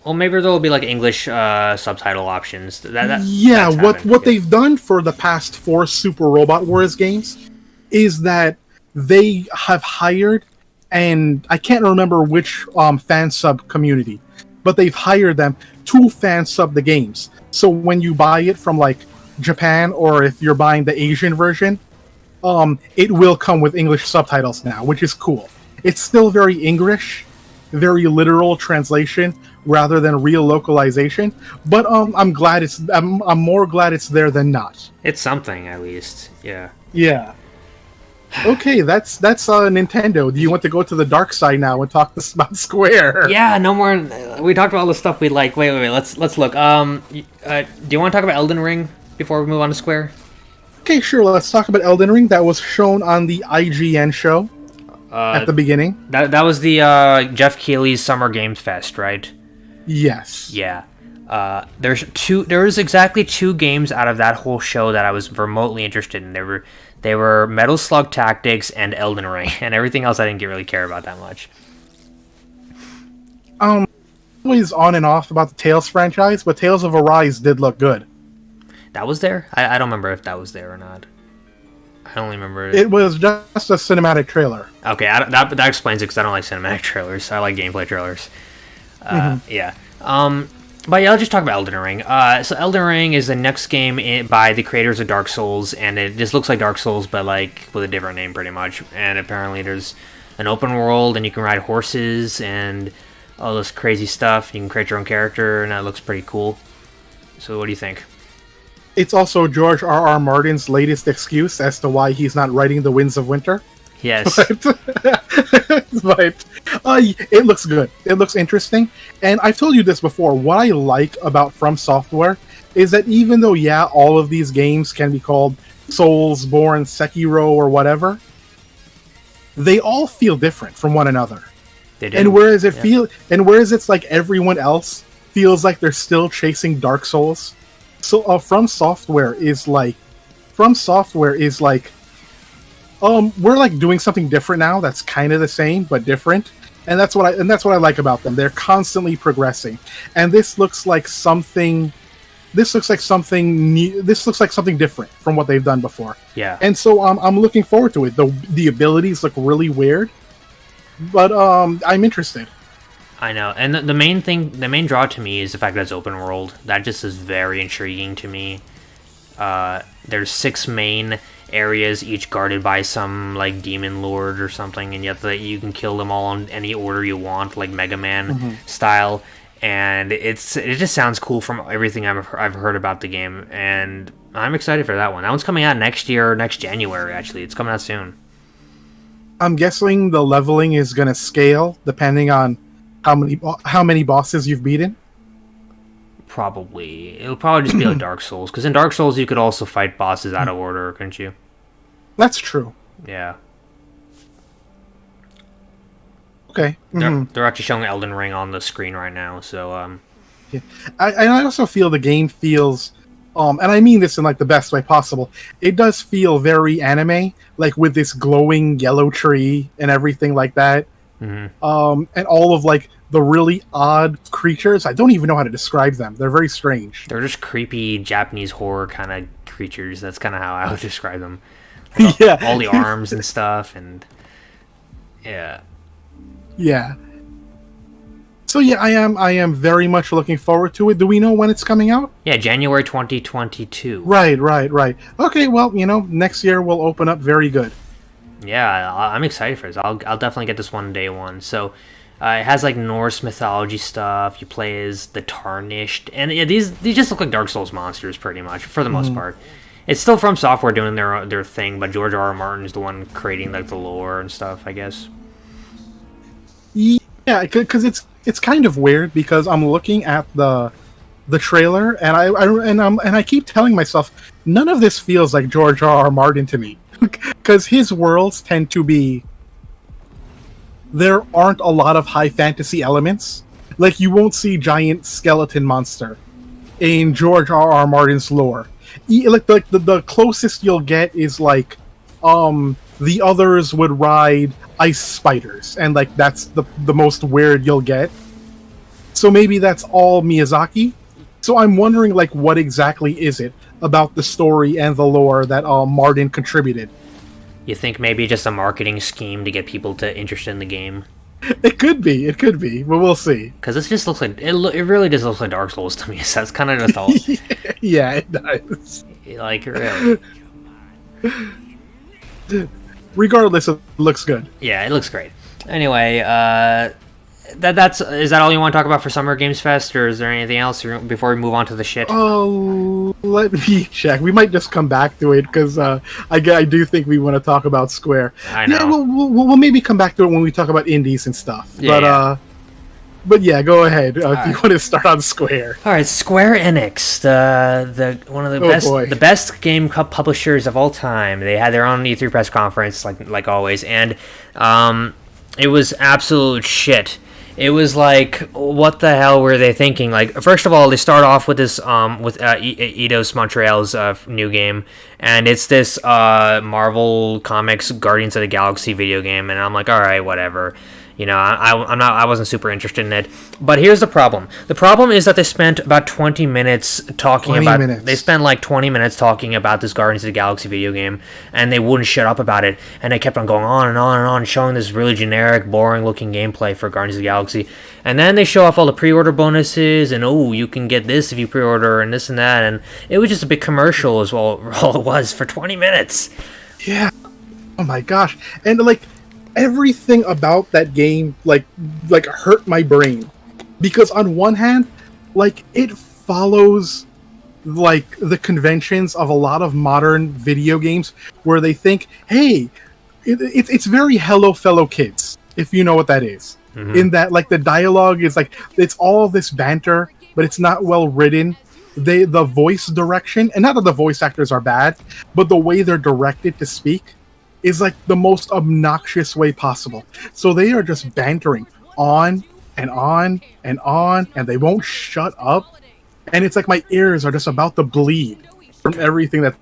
Well, maybe there will be like English subtitle options. What they've done for the past 4 Super Robot Wars games is that they have hired, and I can't remember which fan sub community, but they've hired them to fan sub the games. So when you buy it from like Japan, or if you're buying the Asian version, it will come with English subtitles now, which is cool. It's still very English, very literal translation rather than real localization, but I'm more glad it's there than not. It's something, at least. Yeah. Okay, that's Nintendo. Do you want to go to the dark side now and talk about Square? Yeah, no more. We talked about all the stuff we like. Wait. Let's look. Do you want to talk about Elden Ring before we move on to Square? Okay, sure. Let's talk about Elden Ring. That was shown on the IGN show at the beginning. That was the Jeff Keighley's Summer Games Fest, right? Yes. Yeah. There was exactly 2 games out of that whole show that I was remotely interested in. They were Metal Slug Tactics and Elden Ring, and everything else I didn't really care about that much. Always on and off about the Tales franchise, but Tales of Arise did look good. That was there? I don't remember if that was there or not. I only remember... It was just a cinematic trailer. Okay, that explains it, because I don't like cinematic trailers. I like gameplay trailers. Yeah. But yeah, I'll just talk about Elden Ring. So Elden Ring is the next game by the creators of Dark Souls, and it just looks like Dark Souls, but like with a different name, pretty much. And apparently there's an open world, and you can ride horses, and all this crazy stuff. You can create your own character, and that looks pretty cool. So what do you think? It's also George R.R. Martin's latest excuse as to why he's not writing The Winds of Winter. Yes. But it looks good. It looks interesting. And I've told you this before. What I like about From Software is that even though, all of these games can be called Soulsborne, Sekiro, or whatever, they all feel different from one another. They do. And whereas it's like everyone else feels like they're still chasing Dark Souls, so From Software is like, we're like doing something different now that's kind of the same but different, and that's what I like about them. They're constantly progressing, and this looks like something new. This looks like something different from what they've done before. Yeah. And so I'm looking forward to it. The abilities look really weird, but I'm interested. I know, and the main draw to me is the fact that it's open world. That just is very intriguing to me. There's 6 main areas, each guarded by some like demon lord or something, and yet that you can kill them all in any order you want, like Mega Man style. And it just sounds cool from everything I've heard about the game, and I'm excited for that one. That one's coming out next year, next January, actually. It's coming out soon. I'm guessing the leveling is going to scale depending on how many bosses you've beaten. Probably. It'll probably just be like Dark Souls. Because in Dark Souls, you could also fight bosses out of order, couldn't you? That's true. Yeah. Okay. They're actually showing Elden Ring on the screen right now, so... Yeah. I also feel the game feels... and I mean this in like the best way possible. It does feel very anime, like with this glowing yellow tree and everything like that. Mm-hmm. And all of like the really odd creatures. I don't even know how to describe them. They're very strange. They're just creepy Japanese horror kind of creatures. That's kind of how I would describe them. Like Yeah. All the arms and stuff, and... Yeah. Yeah. So yeah, I am very much looking forward to it. Do we know when it's coming out? Yeah, January 2022. Right. Okay, well, next year will open up very good. Yeah, I'm excited for this. I'll definitely get this one day one. So, it has like Norse mythology stuff. You play as the Tarnished, and these just look like Dark Souls monsters, pretty much for the most part. It's still From Software doing their thing, but George R.R. Martin is the one creating like the lore and stuff, I guess. Yeah, because it's kind of weird because I'm looking at the trailer and I keep telling myself none of this feels like George R.R. Martin to me because his worlds tend to be there aren't a lot of high fantasy elements. Like you won't see giant skeleton monster in George R.R. Martin's lore. Like the closest you'll get is like the others would ride ice spiders, and like that's the most weird you'll get. So maybe that's all Miyazaki. So I'm wondering like what exactly is it about the story and the lore that Martin contributed? You think maybe just a marketing scheme to get people to interested in the game? It could be, but we'll see. Because this just looks like it really does look like Dark Souls to me. So that's kind of just all. Yeah, it does. Like really. Regardless, it looks good. Yeah, it looks great. Anyway, is that all you want to talk about for Summer Games Fest, or is there anything else before we move on to the shit? Oh, let me check. We might just come back to it because I do think we want to talk about Square. I know. Yeah, we'll maybe come back to it when we talk about indies and stuff. Yeah, But yeah, go ahead if you want to start on Square. All right, Square Enix, the one of the best game publishers of all time. They had their own E3 press conference, like always, and it was absolute shit. It was like, what the hell were they thinking? Like, first of all, they start off with this with Eidos Montreal's new game, and it's this Marvel Comics Guardians of the Galaxy video game, and I'm like, all right, whatever. I wasn't super interested in it. But here's the problem. The problem is that they spent about 20 minutes talking about... They spent like 20 minutes talking about this Guardians of the Galaxy video game, and they wouldn't shut up about it. And they kept on going on and on and on, showing this really generic, boring-looking gameplay for Guardians of the Galaxy. And then they show off all the pre-order bonuses, and you can get this if you pre-order, and this and that. And it was just a big commercial as well, all it was, for 20 minutes. Yeah. Oh my gosh. And like... everything about that game like hurt my brain because on one hand like it follows like the conventions of a lot of modern video games where they think, hey, it's very Hello Fellow Kids, if you know what that is. Mm-hmm. In that like the dialogue is like it's all this banter but it's not well written. The voice direction, and not that the voice actors are bad, but the way they're directed to speak is like the most obnoxious way possible. So they are just bantering on and on and on, and they won't shut up. And it's like my ears are just about to bleed from everything that.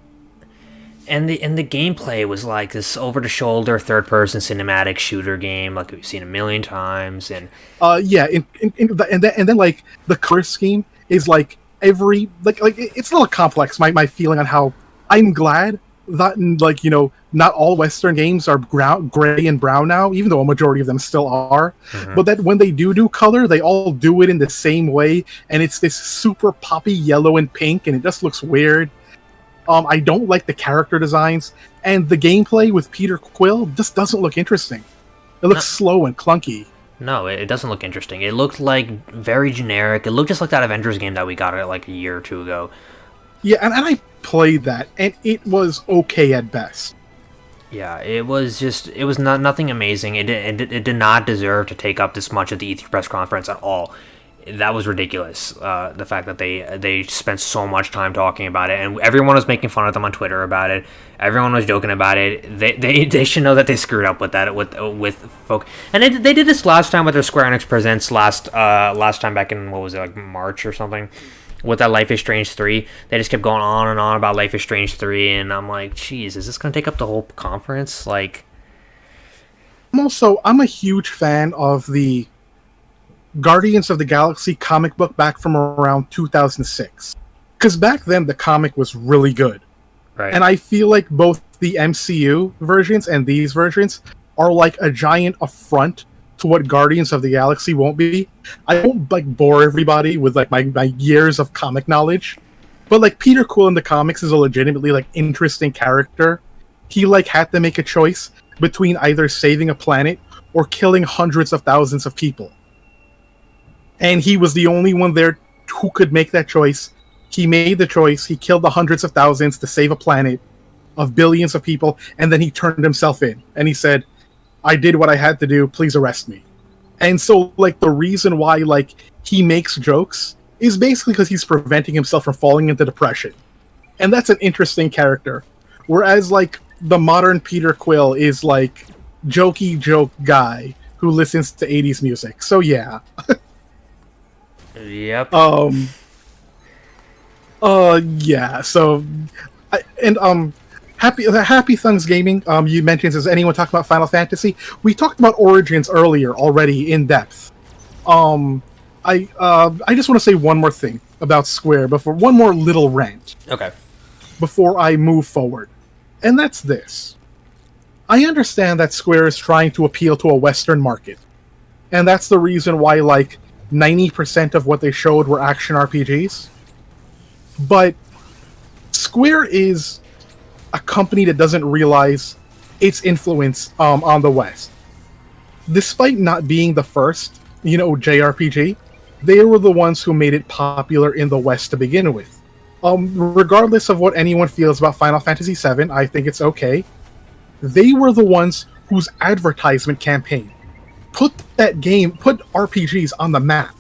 And the gameplay was like this over-the-shoulder third-person cinematic shooter game, like we've seen a million times. And and then like the color scheme is like every like it's a little complex. My feeling on how I'm glad that like not all Western games are gray and brown now, even though a majority of them still are. Mm-hmm. But that when they do color, they all do it in the same way, and it's this super poppy yellow and pink, and it just looks weird. I don't like the character designs, and the gameplay with Peter Quill just doesn't look interesting. It looks slow and clunky. No, it doesn't look interesting. It looked like very generic. It looked just like that Avengers game that we got like a year or two ago. Yeah, and I played that, and it was okay at best. Yeah, it was not nothing amazing. It did not deserve to take up this much of the E3 press conference at all. That was ridiculous. The fact that they spent so much time talking about it, and everyone was making fun of them on Twitter about it. Everyone was joking about it. They should know that they screwed up with that with folk. And they did this last time with their Square Enix Presents last time back in, what was it, like March or something, with that Life is Strange 3. They just kept going on and on about Life is Strange 3, and I'm like, geez, is this gonna take up the whole conference? Like, I'm a huge fan of the Guardians of the Galaxy comic book back from around 2006. Because back then, the comic was really good. right? And I feel like both the MCU versions and these versions are like a giant affront to what Guardians of the Galaxy won't be. I won't like bore everybody with like my years of comic knowledge. But like Peter Quill in the comics is a legitimately like interesting character. He like had to make a choice between either saving a planet or killing hundreds of thousands of people. And he was the only one there who could make that choice. He made the choice. He killed the hundreds of thousands to save a planet of billions of people, and then he turned himself in. And he said, I did what I had to do, please arrest me. And so, like, the reason why, like, he makes jokes is basically because he's preventing himself from falling into depression. And that's an interesting character. Whereas, like, the modern Peter Quill is, like, jokey joke guy who listens to 80s music. So, yeah. Yep. Yeah. So, Happy Thugs Gaming. You mentioned, does anyone talk about Final Fantasy? We talked about Origins earlier already in depth. I just want to say one more thing about Square before one more little rant. Okay. Before I move forward, and that's this. I understand that Square is trying to appeal to a Western market, and that's the reason why like 90% of what they showed were action RPGs. But Square is a company that doesn't realize its influence on the West. Despite not being the first, JRPG, they were the ones who made it popular in the West to begin with. Regardless of what anyone feels about Final Fantasy VII, I think it's okay. They were the ones whose advertisement campaign put RPGs on the map.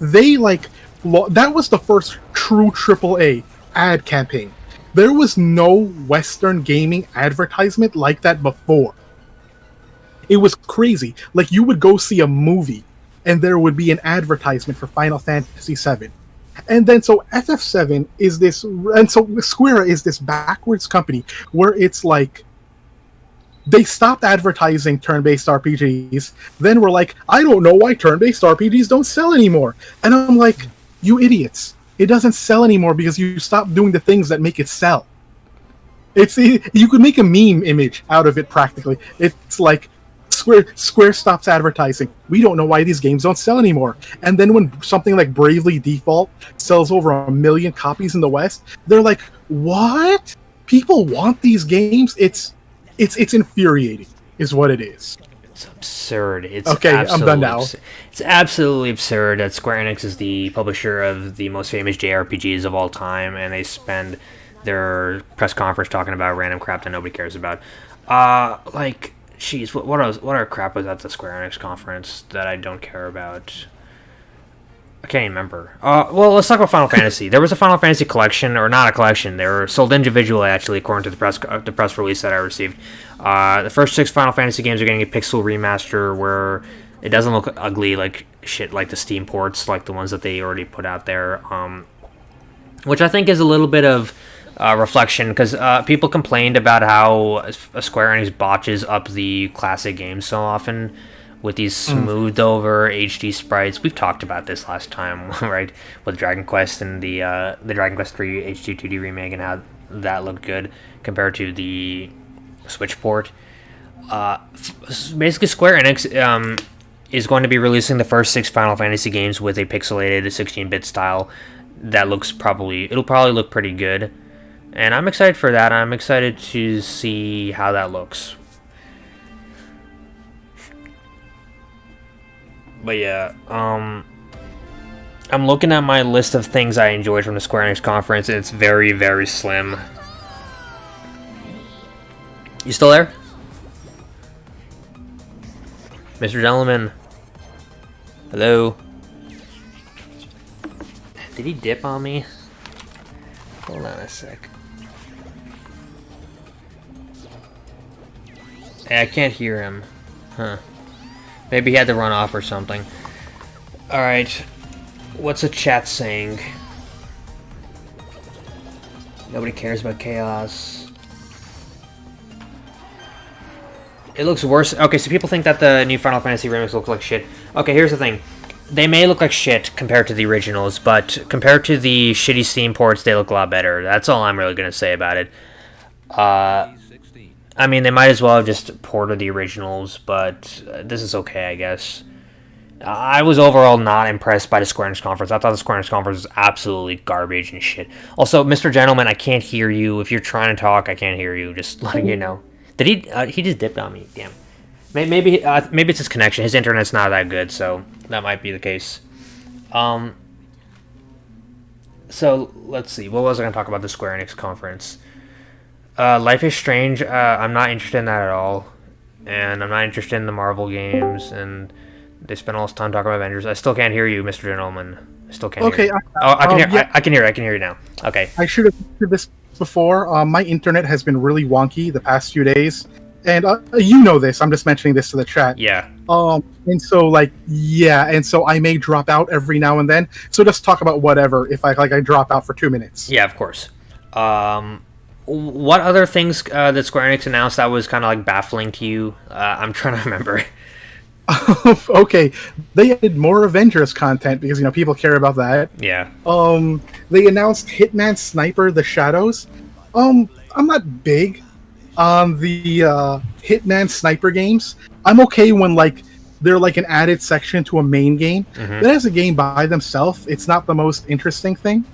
They that was the first true AAA ad campaign. There was no Western gaming advertisement like that before. It was crazy. Like, you would go see a movie and there would be an advertisement for Final Fantasy VII. And then so FF7 is this, and so Square is this backwards company where it's like, they stopped advertising turn-based RPGs, then we're like, I don't know why turn-based RPGs don't sell anymore. And I'm like, you idiots. It doesn't sell anymore because you stopped doing the things that make it sell. You could make a meme image out of it practically. It's like, Square stops advertising. We don't know why these games don't sell anymore. And then when something like Bravely Default sells over 1 million copies in the West, they're like, what? People want these games? It's infuriating, is what it is. It's absurd. It's okay. I'm done now. It's absolutely absurd that Square Enix is the publisher of the most famous JRPGs of all time, and they spend their press conference talking about random crap that nobody cares about. Jeez, what other crap was at the Square Enix conference that I don't care about? I can't even remember. Well, let's talk about Final Fantasy. There was a Final Fantasy collection, or not a collection. They were sold individually, actually, according to the press release that I received. The first 6 Final Fantasy games are getting a pixel remaster where it doesn't look ugly like shit, like the Steam ports, like the ones that they already put out there. Which I think is a little bit of reflection, because people complained about how Square Enix botches up the classic games so often with these smoothed over HD sprites. We've talked about this last time, right? With Dragon Quest and the Dragon Quest 3 HD 2D remake and how that looked good compared to the Switch port. Basically, Square Enix is going to be releasing the first 6 Final Fantasy games with a pixelated 16-bit style that it'll probably look pretty good. And I'm excited for that. I'm excited to see how that looks. But yeah, I'm looking at my list of things I enjoyed from the Square Enix conference, and it's very, very slim. You still there? Mr. Gentleman? Hello? Did he dip on me? Hold on a sec. Hey, I can't hear him. Huh. Maybe he had to run off or something. Alright. What's the chat saying? Nobody cares about chaos. It looks worse. Okay, so people think that the new Final Fantasy remakes look like shit. Okay, here's the thing. They may look like shit compared to the originals, but compared to the shitty Steam ports, they look a lot better. That's all I'm really going to say about it. I mean, they might as well have just ported the originals, but this is okay, I guess. I was overall not impressed by the Square Enix conference. I thought the Square Enix conference was absolutely garbage and shit. Also, Mr. Gentleman, I can't hear you. If you're trying to talk, I can't hear you. Just letting you know. Did he just dipped on me. Damn. Maybe it's his connection. His internet's not that good, so that might be the case. So, let's see. What was I going to talk about the Square Enix conference? Life is Strange. I'm not interested in that at all. And I'm not interested in the Marvel games. And they spent all this time talking about Avengers. I still can't hear you, Mr. Gentleman. I still can't hear you. I can hear. Yeah. I can hear you now. Okay. I should have said this before. My internet has been really wonky the past few days. And you know this. I'm just mentioning this to the chat. Yeah. And so and so I may drop out every now and then. So just talk about whatever if I drop out for 2 minutes. Yeah, of course. What other things that Square Enix announced that was kind of like baffling to you? I'm trying to remember. Okay, they added more Avengers content because people care about that. Yeah. They announced Hitman Sniper: The Shadows. I'm not big on the Hitman Sniper games. I'm okay when they're an added section to a main game. Mm-hmm. But as a game by themselves, it's not the most interesting thing.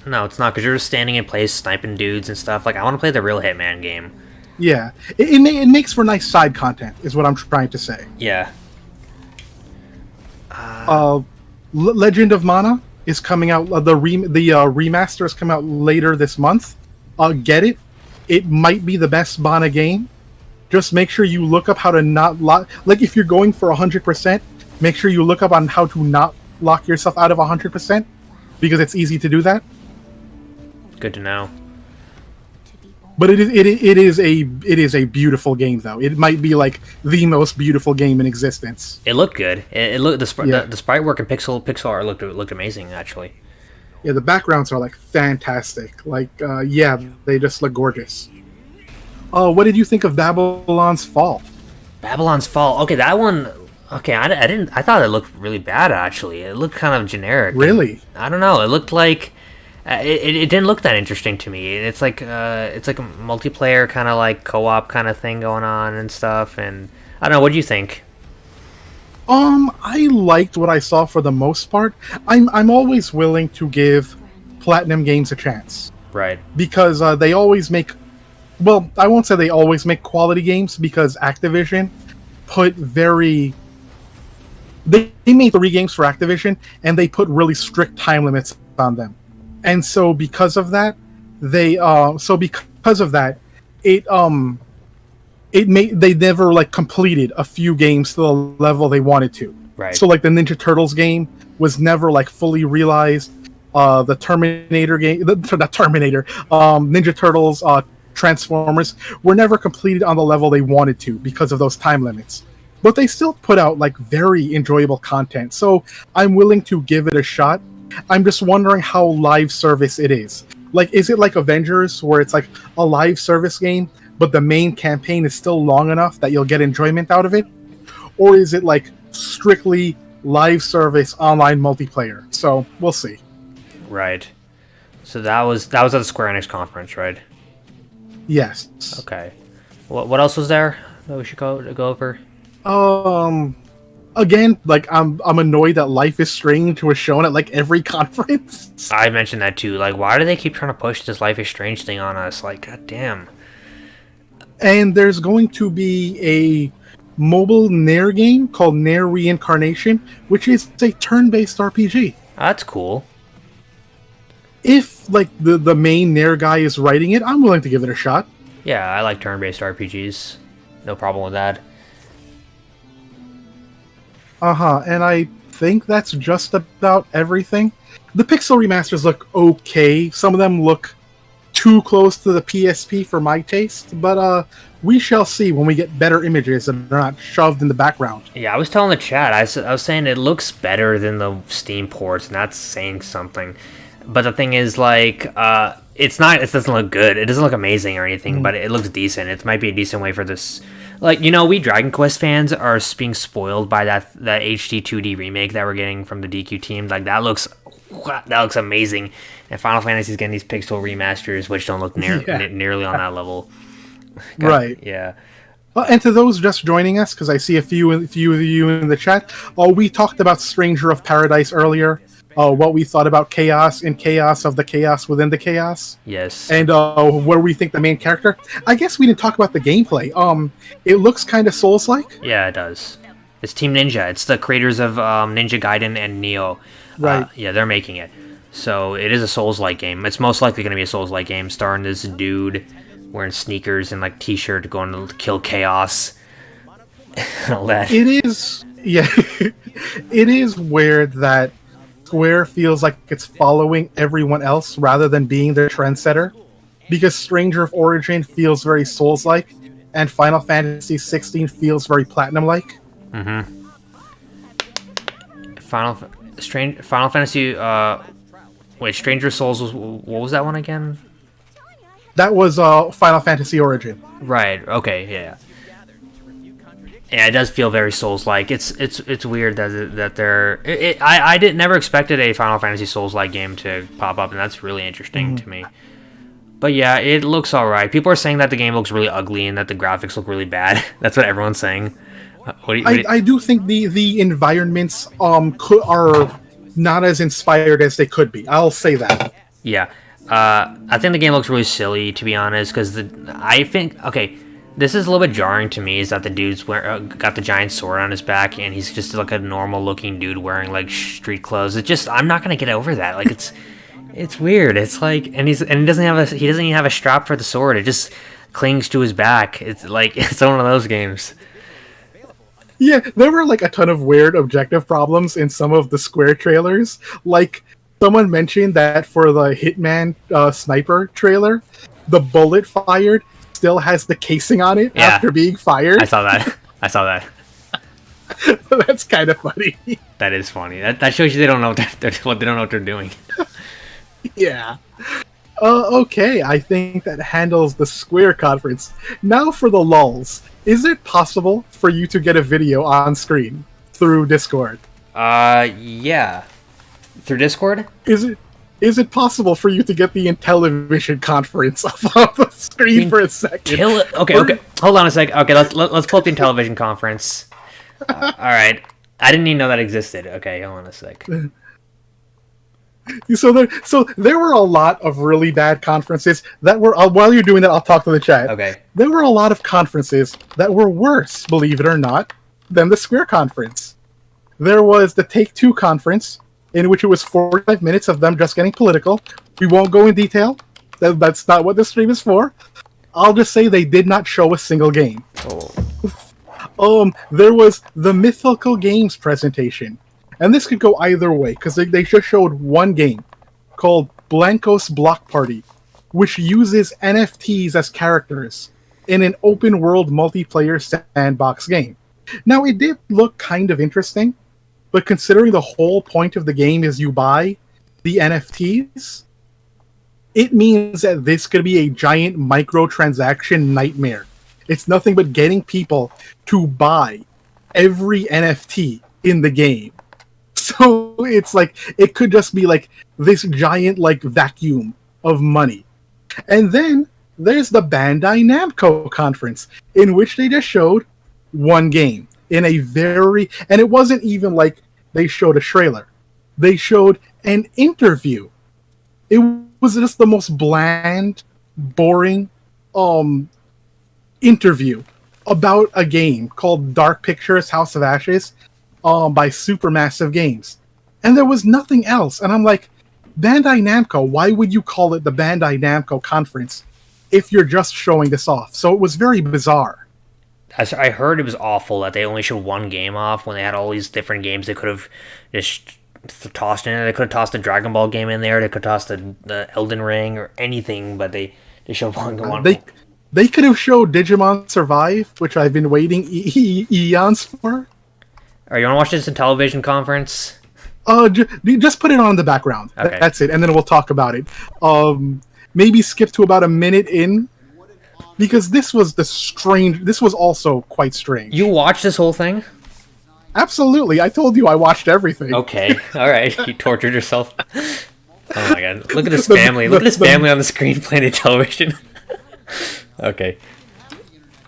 No, it's not, because you're just standing in place sniping dudes and stuff. I want to play the real Hitman game. Yeah, it makes for nice side content, is what I'm trying to say. Yeah. Legend of Mana is coming out. The remaster is coming out later this month. Get it? It might be the best Mana game. Just make sure you look up how to not lock. If you're going for 100%, make sure you look up on how to not lock yourself out of 100%, because it's easy to do that. Good to know. But it is a beautiful game, though. It might be the most beautiful game in existence. It looked good. It looked the sprite work and pixel art looked amazing, actually. Yeah, the backgrounds are fantastic. They just look gorgeous. What did you think of Babylon's Fall? Babylon's Fall. Okay, that one. Okay, I thought it looked really bad, actually. It looked kind of generic. Really? I don't know. It looked like it didn't look that interesting to me. It's like a multiplayer kind of co-op kind of thing going on and stuff. And I don't know. What do you think? I liked what I saw for the most part. I'm always willing to give Platinum Games a chance. Right. Because they always make. Well, I won't say they always make quality games, because Activision put very. They made 3 games for Activision, and they put really strict time limits on them. And so because of that, they they never completed a few games to the level they wanted to. Right. So the Ninja Turtles game was never fully realized. The Terminator game, Ninja Turtles, Transformers were never completed on the level they wanted to because of those time limits. But they still put out very enjoyable content. So I'm willing to give it a shot. I'm just wondering how live service it is. Is it like Avengers, where it's a live service game, but the main campaign is still long enough that you'll get enjoyment out of it? Or is it strictly live service online multiplayer? So we'll see. Right. So that was at the Square Enix conference, right? Yes. Okay. What else was there that we should go over? Again, I'm annoyed that Life is Strange was shown at every conference. I mentioned that too. Why do they keep trying to push this Life is Strange thing on us? God damn. And there's going to be a mobile Nair game called Nair Reincarnation, which is a turn-based RPG. That's cool. If like the main Nair guy is writing it, I'm willing to give it a shot. Yeah, I like turn-based RPGs. No problem with that. And I think that's just about everything. The pixel remasters look okay. Some of them look too close to the PSP for my taste, but we shall see when we get better images and they're not shoved in the background. Yeah, I was telling the chat, I was saying it looks better than the Steam ports, and that's saying something. But the thing is, like, it doesn't look good. It doesn't look amazing or anything, but it looks decent. It might be a decent way for this. Like, we Dragon Quest fans are being spoiled by that HD 2D remake that we're getting from the DQ team. Like, that looks amazing. And Final Fantasy's getting these pixel remasters, which don't look nearly on that level. Right. Yeah. And to those just joining us, because I see a few of you in the chat, we talked about Stranger of Paradise earlier. What we thought about chaos and chaos of the chaos within the chaos. Yes. And where we think the main character. I guess we didn't talk about the gameplay. It looks kind of Souls-like. Yeah, it does. It's Team Ninja. It's the creators of Ninja Gaiden and Nioh. Right. Yeah, they're making it. So it is a Souls-like game. It's most likely going to be a Souls-like game starring this dude wearing sneakers and like t-shirt going to kill chaos. And all that. It is. Yeah. It is weird that Square feels like it's following everyone else rather than being their trendsetter, because Stranger of Origin feels very Souls-like, and Final Fantasy 16 feels very Platinum-like. Mm-hmm. Final Fantasy. Stranger Souls was, what was that one again? That was Final Fantasy Origin. Right. Okay. Yeah. Yeah, it does feel very Souls-like. It's weird that they're. I never expected a Final Fantasy Souls-like game to pop up, and that's really interesting to me. But yeah, it looks alright. People are saying that the game looks really ugly and that the graphics look really bad. That's what everyone's saying. I do think the environments are not as inspired as they could be. I'll say that. Yeah, I think the game looks really silly, to be honest, because this is a little bit jarring to me, is that the dude's got the giant sword on his back, and he's just like a normal looking dude wearing like street clothes. I'm not gonna get over that. Like it's weird. It's like, and he doesn't even have a strap for the sword. It just clings to his back. It's like, it's one of those games. Yeah, there were like a ton of weird objective problems in some of the Square trailers. Like, someone mentioned that for the Hitman sniper trailer, the bullet fired still has the casing on it after being fired. I saw that. That's kind of funny. That is funny. That shows you they don't know what they're doing. Yeah. Okay, I think that handles the Square conference. Now for the lulls. Is it possible for you to get a video on screen through Discord? Yeah. Through Discord? Is it possible for you to get the Intellivision conference up on the screen for a second? Okay. Hold on a sec. Okay, let's pull up the Intellivision conference. All right. I didn't even know that existed. Okay, hold on a sec. So there were a lot of really bad conferences that were. While you're doing that, I'll talk to the chat. Okay. There were a lot of conferences that were worse, believe it or not, than the Square conference. There was the Take-Two conference, in which it was 45 minutes of them just getting political. We won't go in detail. That's not what the stream is for. I'll just say they did not show a single game. There was the Mythical Games presentation. And this could go either way, because they just showed one game called Blancos Block Party, which uses NFTs as characters in an open-world multiplayer sandbox game. Now, it did look kind of interesting, but considering the whole point of the game is you buy the NFTs, it means that this could be a giant microtransaction nightmare. It's nothing but getting people to buy every NFT in the game. So it's like, it could just be like this giant like vacuum of money. And then there's the Bandai Namco conference, in which they just showed one game in a and it wasn't even like they showed a trailer. They showed an interview. It was just the most bland, boring interview about a game called Dark Pictures House of Ashes by Supermassive Games. and there was nothing else. And I'm like, Bandai Namco, why would you call it the Bandai Namco conference if you're just showing this off? So it was very bizarre. I heard it was awful that they only showed one game off when they had all these different games they could have just tossed in. They could have tossed a Dragon Ball game in there. They could have tossed the Elden Ring or anything, but they showed one. They could have showed Digimon Survive, which I've been waiting eons for. Are you want to watch this in television conference? Just put it on in the background. Okay. That's it, and then we'll talk about it. Maybe skip to about a minute in, because this was also quite strange. You watched this whole thing? Absolutely, I told you I watched everything. Okay, all right. You tortured yourself. Oh my god! Look at this family. Look at this family on the screen playing the television. Okay.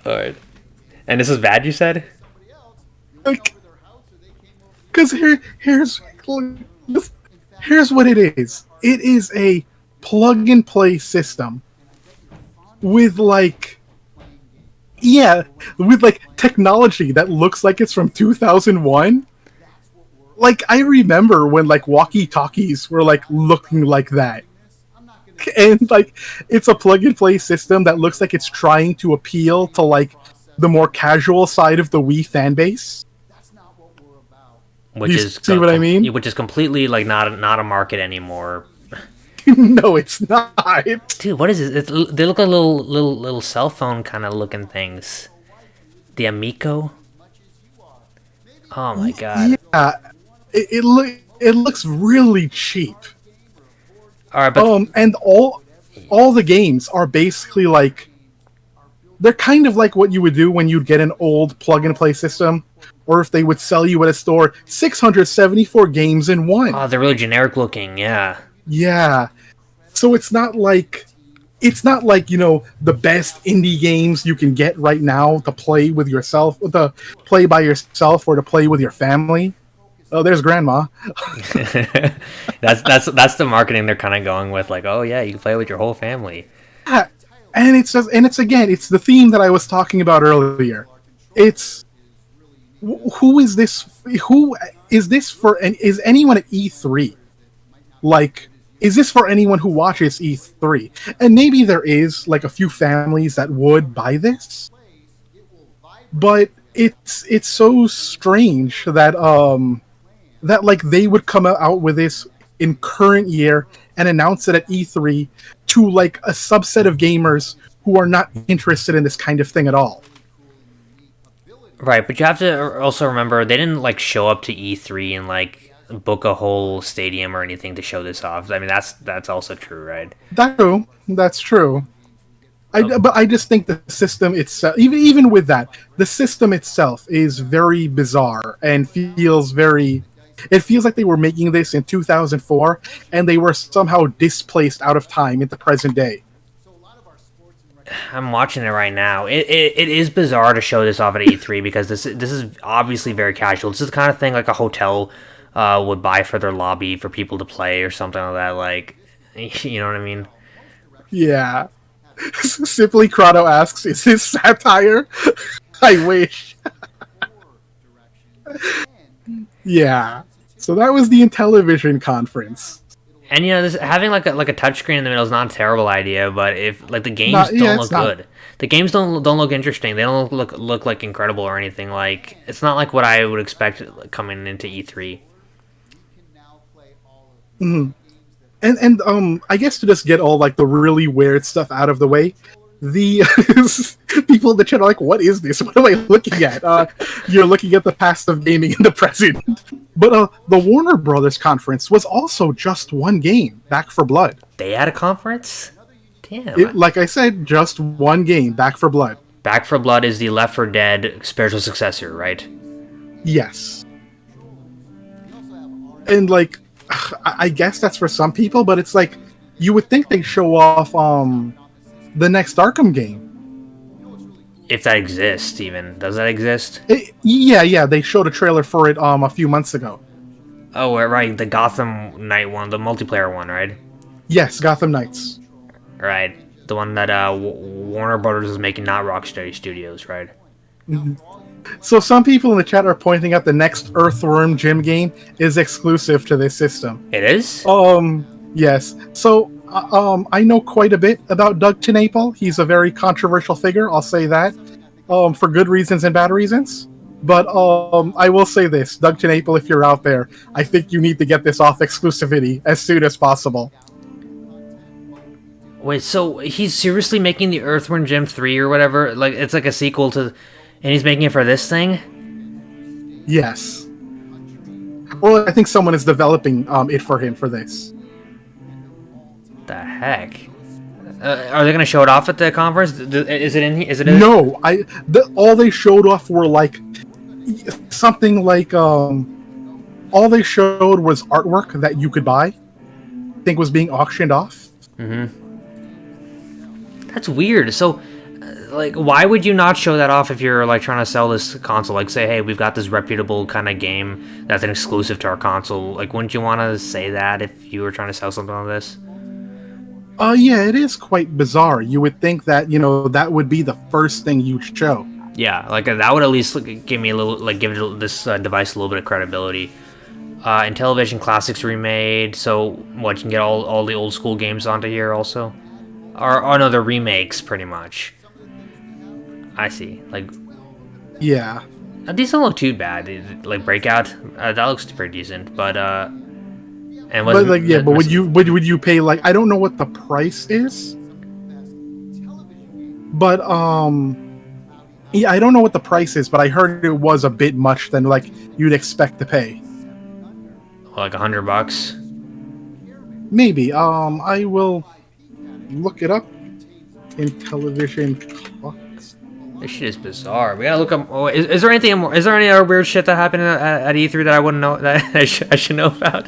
All right. And this is bad, you said? Because here's what it is. It is a plug and play system with technology that looks like it's from 2001. Like, I remember when walkie-talkies were looking like that. And it's a plug and play system that looks like it's trying to appeal to the more casual side of the Wii fan base. Which is see what I mean? Which is completely not a market anymore. No, it's not. Dude, what is it? They look like little cell phone kind of looking things. The Amico. Oh my god. Yeah, it looks really cheap. All right, but and all the games are basically they're kind of like what you would do when you'd get an old plug and play system, or if they would sell you at a store 674 games in one. Oh, they're really generic looking, yeah. Yeah. So it's not like the best indie games you can get right now to play with yourself, to play by yourself, or to play with your family. Oh, there's Grandma. that's the marketing they're kind of going with, oh yeah, you can play with your whole family. Yeah. And it's the theme that I was talking about earlier. It's who is this for? And is anyone at E3? Is this for anyone who watches E3? And maybe there is a few families that would buy this, but it's so strange that they would come out with this in current year and announce it at E3 to a subset of gamers who are not interested in this kind of thing at all. Right, but you have to also remember they didn't show up to E3 and book a whole stadium or anything to show this off. I mean, that's also true, right? That's true. But I just think the system itself, even with that, the system itself is very bizarre and feels very. It feels like they were making this in 2004, and they were somehow displaced out of time into present day. I'm watching it right now. It is bizarre to show this off at E3 because this is obviously very casual. This is the kind of thing a hotel would buy for their lobby for people to play or something like that. You know what I mean? Yeah. Simply Crotto asks, "Is this satire?" I wish. Yeah. So that was the Intellivision conference. And this having a touchscreen in the middle is not a terrible idea, but if the games don't look good, the games don't look interesting. They don't look incredible or anything. It's not what I would expect coming into E3. Mm-hmm. And I guess to just get all the really weird stuff out of the way, the people in the chat are what is this? What am I looking at? You're looking at the past of gaming in the present. But the Warner Brothers conference was also just one game, Back 4 Blood. They had a conference? Damn. Like I said, just one game, Back 4 Blood. Back 4 Blood is the Left 4 Dead spiritual successor, right? Yes. And I guess that's for some people, but it's you would think they'd show off the next Arkham game. If that exists, even. Does that exist? Yeah, they showed a trailer for it a few months ago. Oh, right, the Gotham Knight one, the multiplayer one, right? Yes, Gotham Knights. Right, the one that Warner Brothers is making, not Rocksteady Studios, right? Mm-hmm. So some people in the chat are pointing out the next Earthworm Jim game is exclusive to this system. It is? Yes. So I know quite a bit about Doug TenNapel. He's a very controversial figure, I'll say that. For good reasons and bad reasons. But I will say this, Doug TenNapel, if you're out there, I think you need to get this off exclusivity as soon as possible. Wait, so he's seriously making the Earthworm Jim 3 or whatever? Like, it's like a sequel to... And he's making it for this thing? Yes. Well, I think someone is developing it for him for this. The heck? Are they going to show it off at the conference? Is it in here? No, all they showed off were like something like all they showed was artwork that you could buy. I think was being auctioned off. Mm-hmm. That's weird. So, like, why would you not show that off if you're like trying to sell this console? Like, say, hey, we've got this reputable kind of game that's an exclusive to our console. Like, wouldn't you want to say that if you were trying to sell something like this? Yeah, it is quite bizarre. You would think that, that would be the first thing you'd show. Yeah, like that would at least give me a little, like, give this device a little bit of credibility. Intellivision Classics remade, so what, you can get all the old school games onto here also? Or no, they're remakes, pretty much. I see. Like, yeah, these don't look too bad. Like Breakout, that looks pretty decent. But but would you pay, like, I don't know what the price is, but yeah, I don't know what the price is, but I heard it was a bit much than like you'd expect to pay. Like $100? Maybe. I will look it up. Intellivision clocks. This shit is bizarre. We gotta look up. Oh, is there anything more? Is there any other weird shit that happened at E3 that I wouldn't know, that I should know about?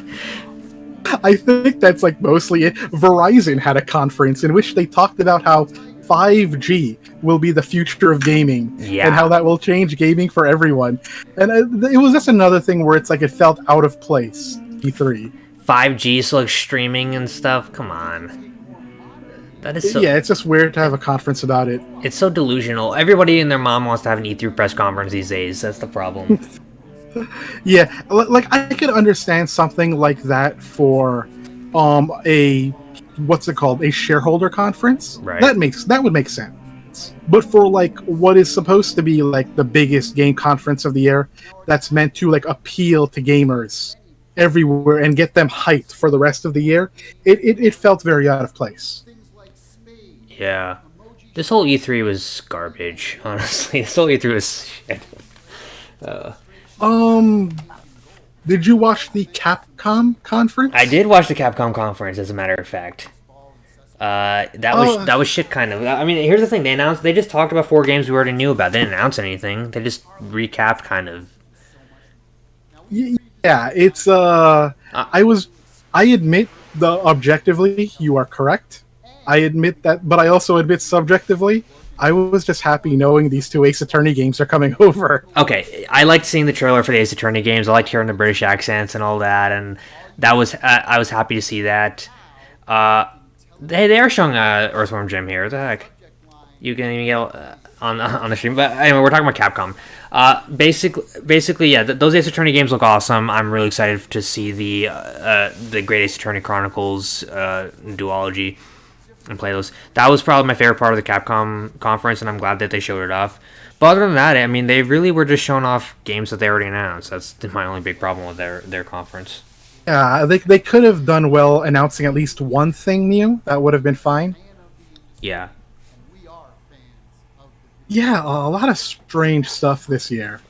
I think that's like mostly it. Verizon had a conference in which they talked about how 5G will be the future of gaming, and how that will change gaming for everyone. And it was just another thing where it's like it felt out of place. E3. 5G, so like streaming and stuff. Come on. That is so... Yeah, it's just weird to have a conference about it. It's so delusional. Everybody and their mom wants to have an E3 press conference these days. That's the problem. Yeah, like I could understand something like that for a what's it called? A shareholder conference. Right. That would make sense. But for like what is supposed to be like the biggest game conference of the year, that's meant to like appeal to gamers everywhere and get them hyped for the rest of the year, it felt very out of place. Yeah. This whole E3 was garbage, honestly. This whole E3 was shit. Did you watch the Capcom conference? I did watch the Capcom conference, as a matter of fact. That was shit, kind of. I mean, here's the thing: they just talked about 4 games we already knew about. They didn't announce anything. They just recapped, kind of. Yeah, it's I admit objectively you are correct. I admit that, but I also admit subjectively, I was just happy knowing these 2 Ace Attorney games are coming over. Okay, I liked seeing the trailer for the Ace Attorney games. I liked hearing the British accents and all that, and that was I was happy to see that. They are showing Earthworm Jim here. What the heck? You can even get on the stream, but anyway, we're talking about Capcom. Basically, yeah, those Ace Attorney games look awesome. I'm really excited to see the Great Ace Attorney Chronicles duology and play those. That was probably my favorite part of the Capcom conference, and I'm glad that they showed it off. But other than that, I mean, they really were just showing off games that they already announced. That's my only big problem with their conference. Yeah, they could have done well announcing at least one thing new. That would have been fine. Yeah. Yeah, a lot of strange stuff this year.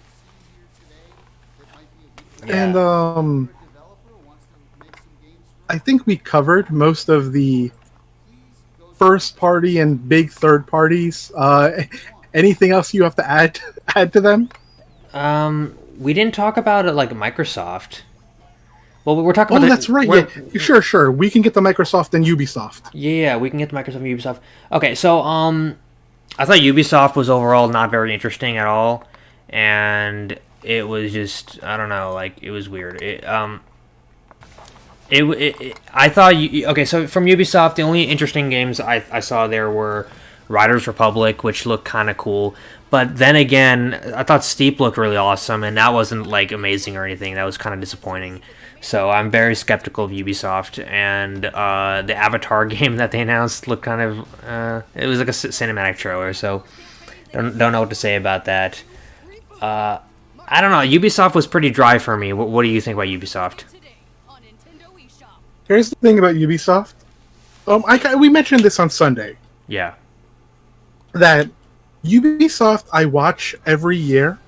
Yeah. And I think we covered most of the first party and big third parties. Anything else you have to add to them? We didn't talk about it like Microsoft. Well, we're talking about... Oh, that's right. Yeah, sure. We can get the Microsoft and Ubisoft. Yeah, we can get the Microsoft and Ubisoft. Okay, so I thought Ubisoft was overall not very interesting at all, and it was just, I don't know, like, it was weird. I thought... Okay, so from Ubisoft, the only interesting games I saw there were Riders Republic, which looked kind of cool. But then again, I thought Steep looked really awesome, and that wasn't like amazing or anything. That was kind of disappointing. So I'm very skeptical of Ubisoft, and the Avatar game that they announced looked kind of it was like a cinematic trailer. So don't know what to say about that. I don't know. Ubisoft was pretty dry for me. What do you think about Ubisoft? Here's the thing about Ubisoft. We mentioned this on Sunday. Yeah. That Ubisoft I watch every year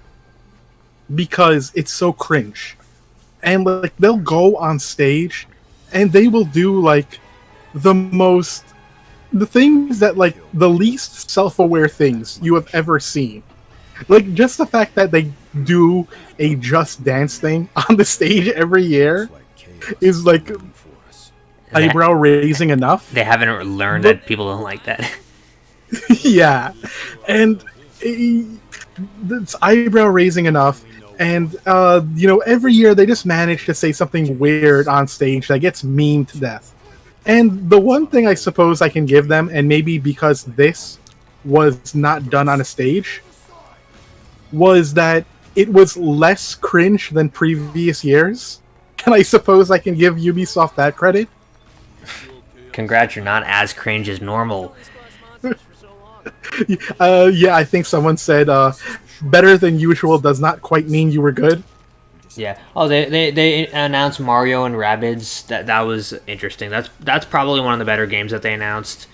because it's so cringe. And like they'll go on stage and they will do like the things that like the least self-aware things you have ever seen. Like just the fact that they do a Just Dance thing on the stage every year is like eyebrow raising enough. They haven't learned that people don't like that. Yeah, and it's eyebrow raising enough. And every year they just manage to say something weird on stage that gets memed to death. And the one thing I suppose I can give them, and maybe because this was not done on a stage, was that it was less cringe than previous years. And I suppose I can give Ubisoft that credit. Congrats, you're not as cringe as normal. Yeah, I think someone said better than usual does not quite mean you were good. Yeah. Oh, they announced Mario and Rabbids. That was interesting. That's probably one of the better games that they announced.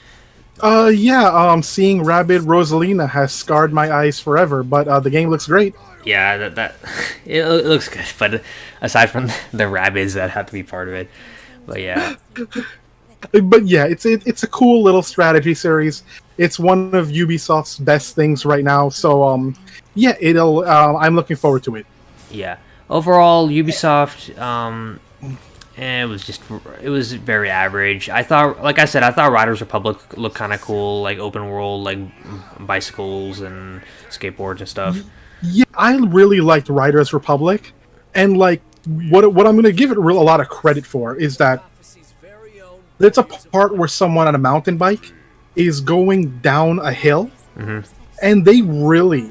Seeing Rabid Rosalina has scarred my eyes forever, but the game looks great. Yeah, it looks good, but aside from the Rabbids that have to be part of it. But yeah. But yeah, it's a cool little strategy series. It's one of Ubisoft's best things right now. So yeah, I'm looking forward to it. Yeah. Overall, Ubisoft, it was very average. I thought Riders Republic looked kind of cool, like open world, like bicycles and skateboards and stuff. Yeah, I really liked Riders Republic, and like what I'm going to give it a lot of credit for is that there's a part where someone on a mountain bike is going down a hill, and they really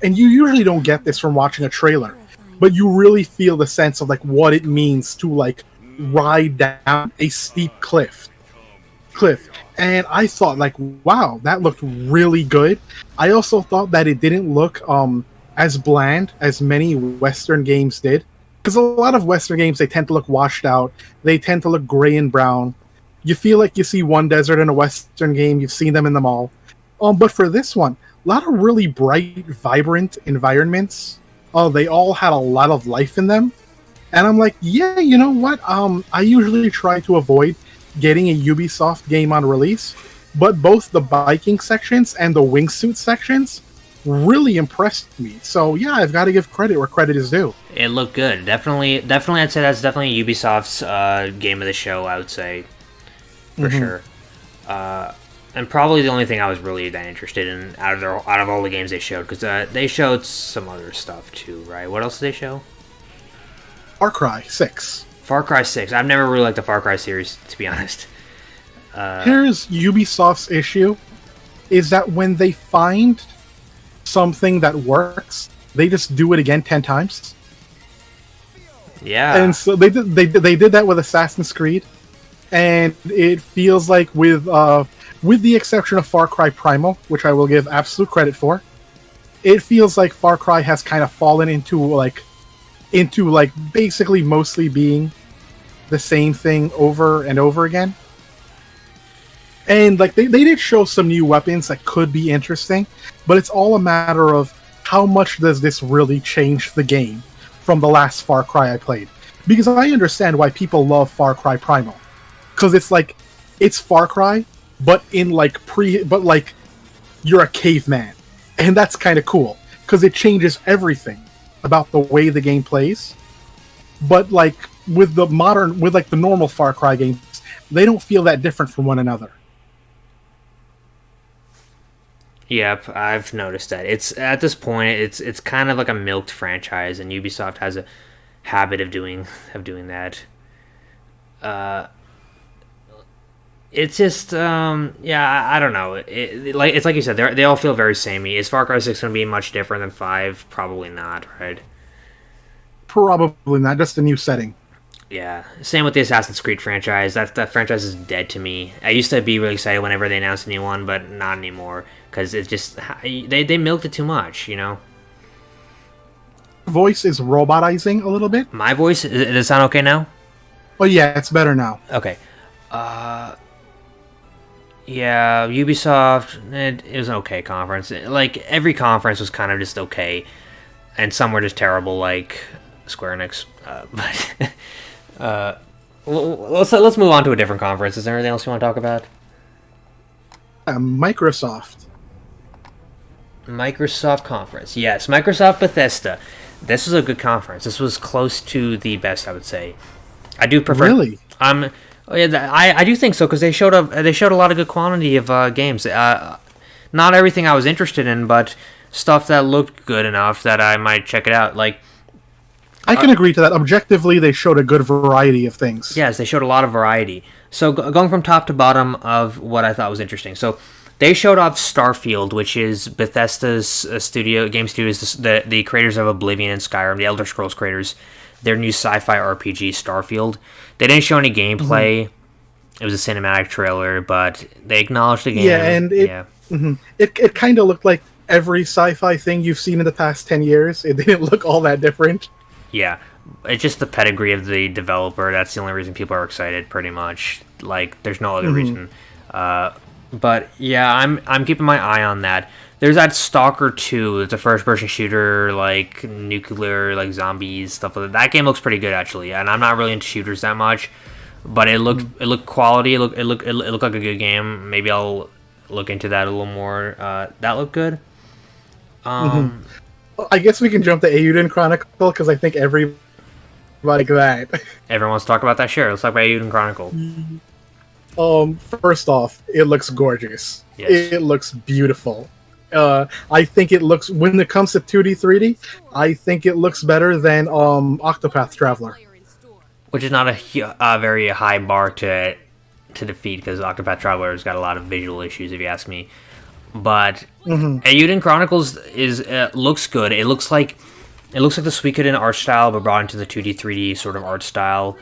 and you usually don't get this from watching a trailer, but you really feel the sense of like what it means to like ride down a steep cliff. And I thought like, wow, that looked really good. I also thought that it didn't look as bland as many Western games did, because a lot of Western games, they tend to look washed out, they tend to look gray and brown. You feel like you see one desert in a Western game, you've seen them in the mall. But for this one, a lot of really bright, vibrant environments. They all had a lot of life in them. And I'm like, yeah, you know what? I usually try to avoid getting a Ubisoft game on release, but both the biking sections and the wingsuit sections really impressed me. So yeah, I've got to give credit where credit is due. It looked good. Definitely, I'd say that's definitely Ubisoft's game of the show, I would say. For sure. And probably the only thing I was really that interested in out of all the games they showed, because they showed some other stuff too, right? What else did they show? Far Cry 6. Far Cry 6. I've never really liked the Far Cry series, to be honest. Here's Ubisoft's issue, is that when they find something that works, they just do it again 10 times. Yeah. And so they did that with Assassin's Creed. And it feels like with the exception of Far Cry Primal, which I will give absolute credit for, it feels like Far Cry has kind of fallen into basically mostly being the same thing over and over again. And like they did show some new weapons that could be interesting, but it's all a matter of how much does this really change the game from the last Far Cry I played. Because I understand why people love Far Cry Primal. Because it's Far Cry, but you're a caveman, and that's kind of cool because it changes everything about the way the game plays. But like with the normal Far Cry games, they don't feel that different from one another. Yep, I've noticed that. It's at this point, it's kind of like a milked franchise, and Ubisoft has a habit of doing that. It's just, yeah, I don't know. It's like you said, they all feel very samey. Is Far Cry 6 going to be much different than 5? Probably not, right? Probably not. Just a new setting. Yeah. Same with the Assassin's Creed franchise. That franchise is dead to me. I used to be really excited whenever they announced a new one, but not anymore. Because it's just, they milked it too much, you know? Voice is robotizing a little bit. My voice, does it sound okay now? Oh yeah, it's better now. Okay. Yeah, Ubisoft, it was an okay conference. Like, every conference was kind of just okay. And some were just terrible, like Square Enix. But let's move on to a different conference. Is there anything else you want to talk about? Microsoft. Microsoft conference. Yes, Microsoft Bethesda. This was a good conference. This was close to the best, I would say. I do prefer... Really? Oh yeah, I do think so, because they showed a lot of good quantity of games. Not everything I was interested in, but stuff that looked good enough that I might check it out. Like, I can agree to that. Objectively, they showed a good variety of things. yes, they showed a lot of variety. So going from top to bottom of what I thought was interesting. So they showed off Starfield, which is Bethesda's game studios, the creators of Oblivion and Skyrim, the Elder Scrolls creators. Their new sci-fi RPG, Starfield. They didn't show any gameplay. It was a cinematic trailer, but they acknowledged the game. Yeah, and it kind of looked like every sci-fi thing you've seen in the past 10 years. It didn't look all that different. Yeah, it's just the pedigree of the developer. That's the only reason people are excited, pretty much. Like, there's no other reason. But yeah, I'm keeping my eye on that. There's that Stalker 2. It's a first-person shooter, like nuclear, like zombies, stuff like that. That game looks pretty good, actually. And I'm not really into shooters that much, but it looked quality. It looked like a good game. Maybe I'll look into that a little more. That looked good. I guess we can jump to Eiyuden Chronicle because I think everybody like that. Everyone wants to talk about that. Sure, let's talk about Eiyuden Chronicle. First off, it looks gorgeous. Yes. It looks beautiful. I think it looks, when it comes to 2D, 3D, I think it looks better than Octopath Traveler. Which is not a very high bar to defeat, because Octopath Traveler has got a lot of visual issues, if you ask me. But Eiyuden Chronicles looks good. It looks like the Suikoden art style, but brought into the 2D, 3D sort of art style.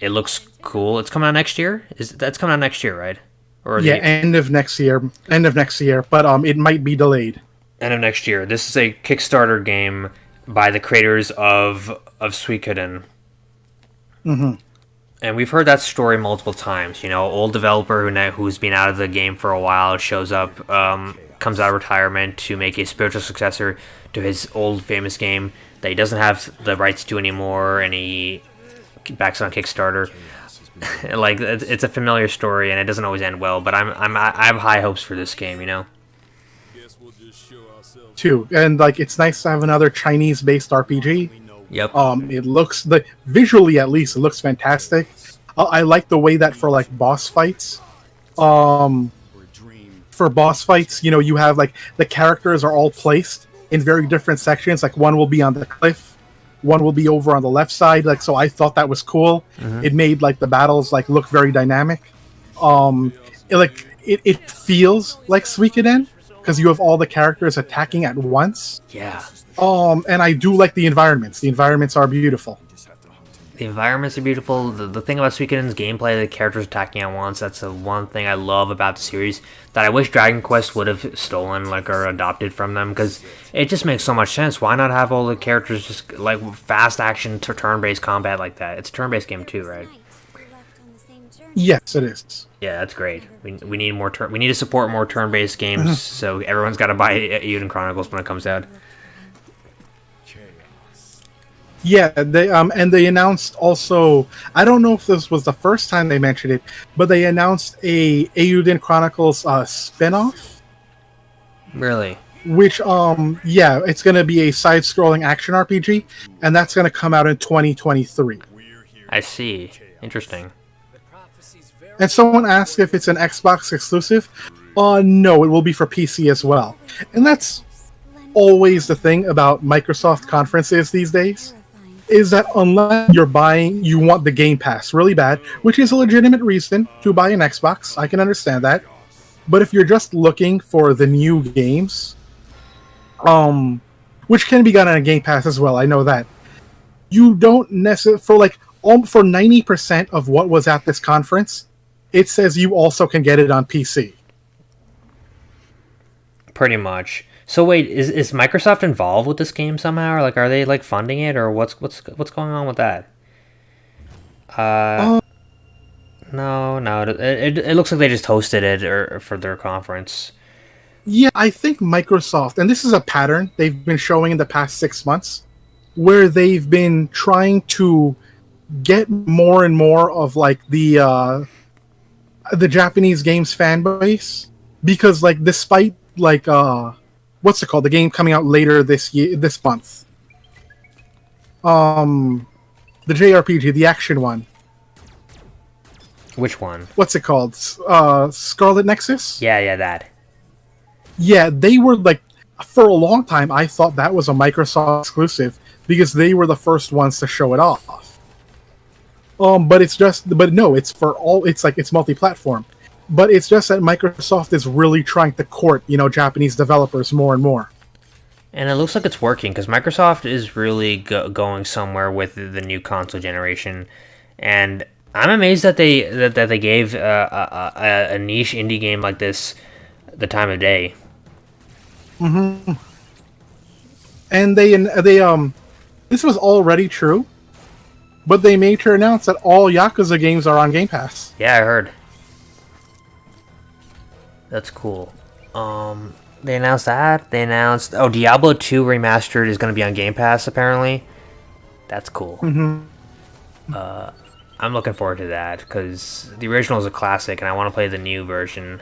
It looks cool. It's coming out next year. That's coming out next year, right? Or yeah, end of next year. But it might be delayed. End of next year. This is a Kickstarter game by the creators of Suikoden. And we've heard that story multiple times. You know, old developer who's been out of the game for a while shows up, comes out of retirement to make a spiritual successor to his old famous game that he doesn't have the rights to anymore, and he backs on Kickstarter. Like, it's a familiar story, and it doesn't always end well. But I have high hopes for this game. You know. Too, and like, it's nice to have another Chinese-based RPG. Yep. It looks, visually at least, it looks fantastic. I like the way that for like boss fights, you know, you have like the characters are all placed in very different sections. Like, one will be on the cliff, one will be over on the left side. Like, so I thought that was cool. It made like the battles like look very dynamic. It feels like Suikoden because you have all the characters attacking at once. Yeah. And I do like the environments. The environments are beautiful. The environments are beautiful. The thing about Suikoden's gameplay, the characters attacking at once, that's the one thing I love about the series that I wish Dragon Quest would have stolen, like, or adopted from them, because it just makes so much sense. Why not have all the characters just, like, fast action to turn-based combat like that? It's a turn-based game too, right? Yes, it is. Yeah, that's great. We need more we need to support more turn-based games, so everyone's got to buy Eiyuden Chronicles when it comes out. Yeah, they announced also, I don't know if this was the first time they mentioned it, but they announced a Eiyuden Chronicles spin-off. Really? Which, yeah, it's going to be a side-scrolling action RPG, and that's going to come out in 2023. I see. Interesting. And someone asked if it's an Xbox exclusive. No, it will be for PC as well. And that's always the thing about Microsoft conferences these days. is that unless you want the Game Pass really bad, which is a legitimate reason to buy an Xbox, I can understand that. But if you're just looking for the new games, which can be gotten on a Game Pass as well, I know that, you don't necessarily, for 90% of what was at this conference, it says you also can get it on PC. Pretty much. So wait, is Microsoft involved with this game somehow, or like are they like funding it, or what's going on with that? No, it looks like they just hosted it or for their conference. Yeah, I think Microsoft, and this is a pattern they've been showing in the past 6 months, where they've been trying to get more and more of like the Japanese games fan base, because like despite like what's it called, the game coming out later this month, the JRPG, the action one. Which one? What's it called? Scarlet Nexus? Yeah, that. Yeah, they were like, for a long time, I thought that was a Microsoft exclusive because they were the first ones to show it off. But no, it's for all. It's like it's multi-platform, but it's just that Microsoft is really trying to court, Japanese developers more and more. And it looks like it's working because Microsoft is really going somewhere with the new console generation, and I'm amazed that they gave a niche indie game like this the time of day. Mm-hmm. And they this was already true, but they made sure to announce that all Yakuza games are on Game Pass. Yeah, I heard. That's cool. They announced that. They announced Diablo 2 Remastered is going to be on Game Pass apparently. That's cool. Mm-hmm. I'm looking forward to that because the original is a classic, and I want to play the new version.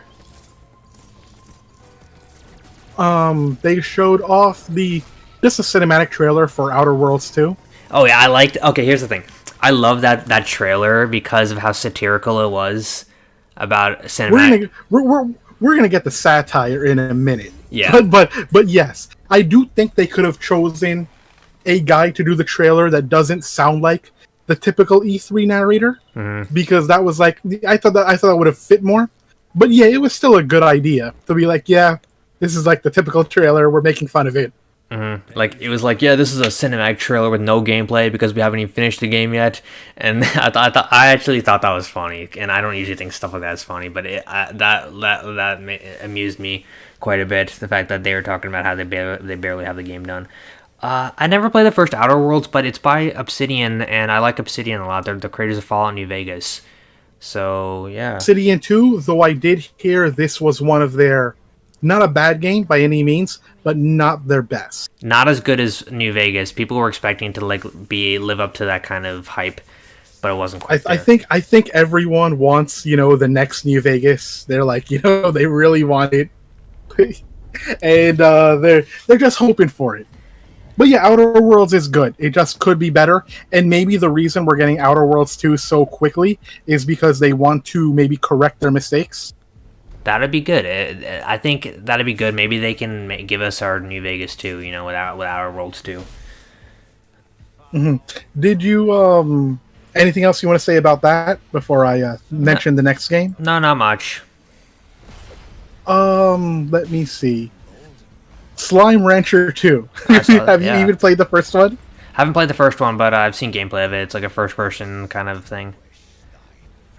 They showed off just a cinematic trailer for Outer Worlds 2. Oh yeah, okay, here's the thing. I love that trailer because of how satirical it was about cinematic. We're gonna get the satire in a minute. Yeah. But yes, I do think they could have chosen a guy to do the trailer that doesn't sound like the typical E3 narrator, because that was like, I thought that would have fit more. But yeah, it was still a good idea to be like, yeah, this is like the typical trailer. We're making fun of it. Mm-hmm. Like it was like, yeah, this is a cinematic trailer with no gameplay because we haven't even finished the game yet. And I actually thought that was funny. And I don't usually think stuff like that is funny, but that amused me quite a bit. The fact that they were talking about how they barely have the game done. I never played the first Outer Worlds, but it's by Obsidian, and I like Obsidian a lot. They're the creators of Fallout New Vegas. So, yeah. Obsidian 2, though I did hear this was one of their, not a bad game by any means, but not their best. Not as good as New Vegas. People were expecting to live up to that kind of hype, but it wasn't quite there. I think everyone wants, the next New Vegas. They're like, they really want it. And they're just hoping for it. But yeah, Outer Worlds is good. It just could be better. And maybe the reason we're getting Outer Worlds 2 so quickly is because they want to maybe correct their mistakes. That'd be good. I think that'd be good. Maybe they can give us our New Vegas 2, with Outer Worlds 2. Mm-hmm. Did you, anything else you want to say about that before I mention the next game? No, not much. Let me see. Slime Rancher 2. Have you even played the first one? Haven't played the first one, but I've seen gameplay of it. It's like a first-person kind of thing.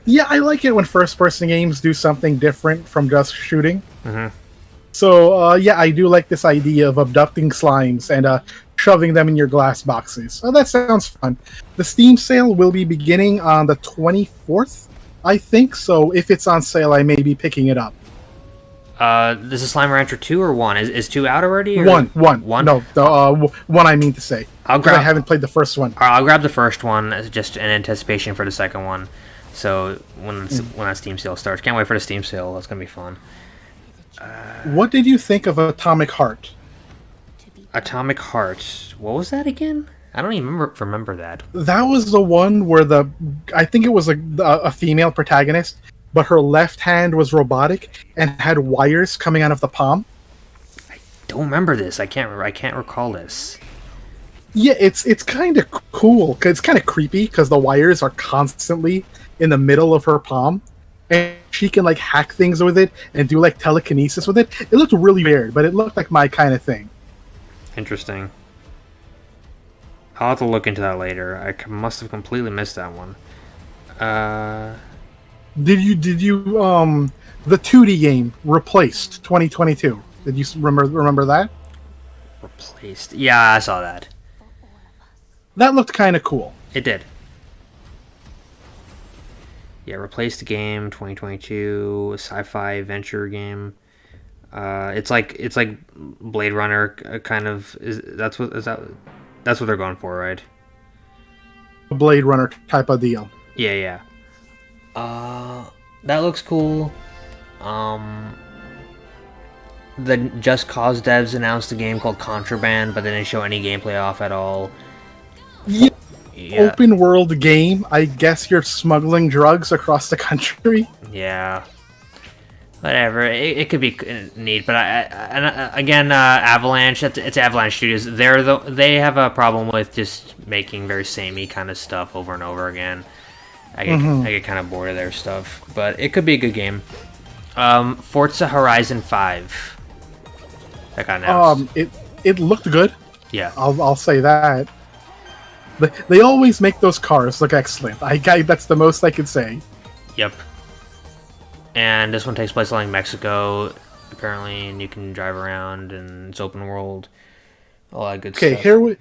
Yeah, I like it when first-person games do something different from just shooting. Mm-hmm. So, yeah, I do like this idea of abducting slimes and shoving them in your glass boxes. Oh, that sounds fun. The Steam sale will be beginning on the 24th, I think. So if it's on sale, I may be picking it up. This is Slime Rancher 2 or 1? Is 2 out already? Or? One. No, the one I mean to say. I haven't played the first one. I'll grab the first one just in anticipation for the second one. So when that Steam sale starts, can't wait for the Steam sale. That's gonna be fun. What did you think of Atomic Heart? Atomic Heart. What was that again? I don't even remember that. That was the one where I think it was a female protagonist, but her left hand was robotic and had wires coming out of the palm. I don't remember this. I can't recall this. Yeah, it's kind of cool. 'Cause it's kind of creepy because the wires are constantly in the middle of her palm, and she can like hack things with it and do like telekinesis with it. It looked really weird, but it looked like my kind of thing. Interesting. I'll have to look into that later. Must have completely missed that one. Did you the 2D game Replaced 2022? Did you remember that? Replaced. Yeah, I saw that. That looked kind of cool. It did. Yeah, Replaced game 2022, a sci-fi adventure game. It's like Blade Runner kind of that's what they're going for, right? A Blade Runner type of deal. Yeah. That looks cool. The Just Cause devs announced a game called Contraband, but they didn't show any gameplay off at all. Yeah. Yeah. Open world game. I guess you're smuggling drugs across the country. Yeah. Whatever. It could be neat, but again, Avalanche. It's Avalanche Studios. They have a problem with just making very samey kind of stuff over and over again. I get kind of bored of their stuff, but it could be a good game. Forza Horizon 5. That got announced. It looked good. Yeah. I'll say that. They always make those cars look excellent. That's the most I can say. Yep. And this one takes place in like Mexico, apparently, and you can drive around, and it's open world. All that good stuff. Okay, here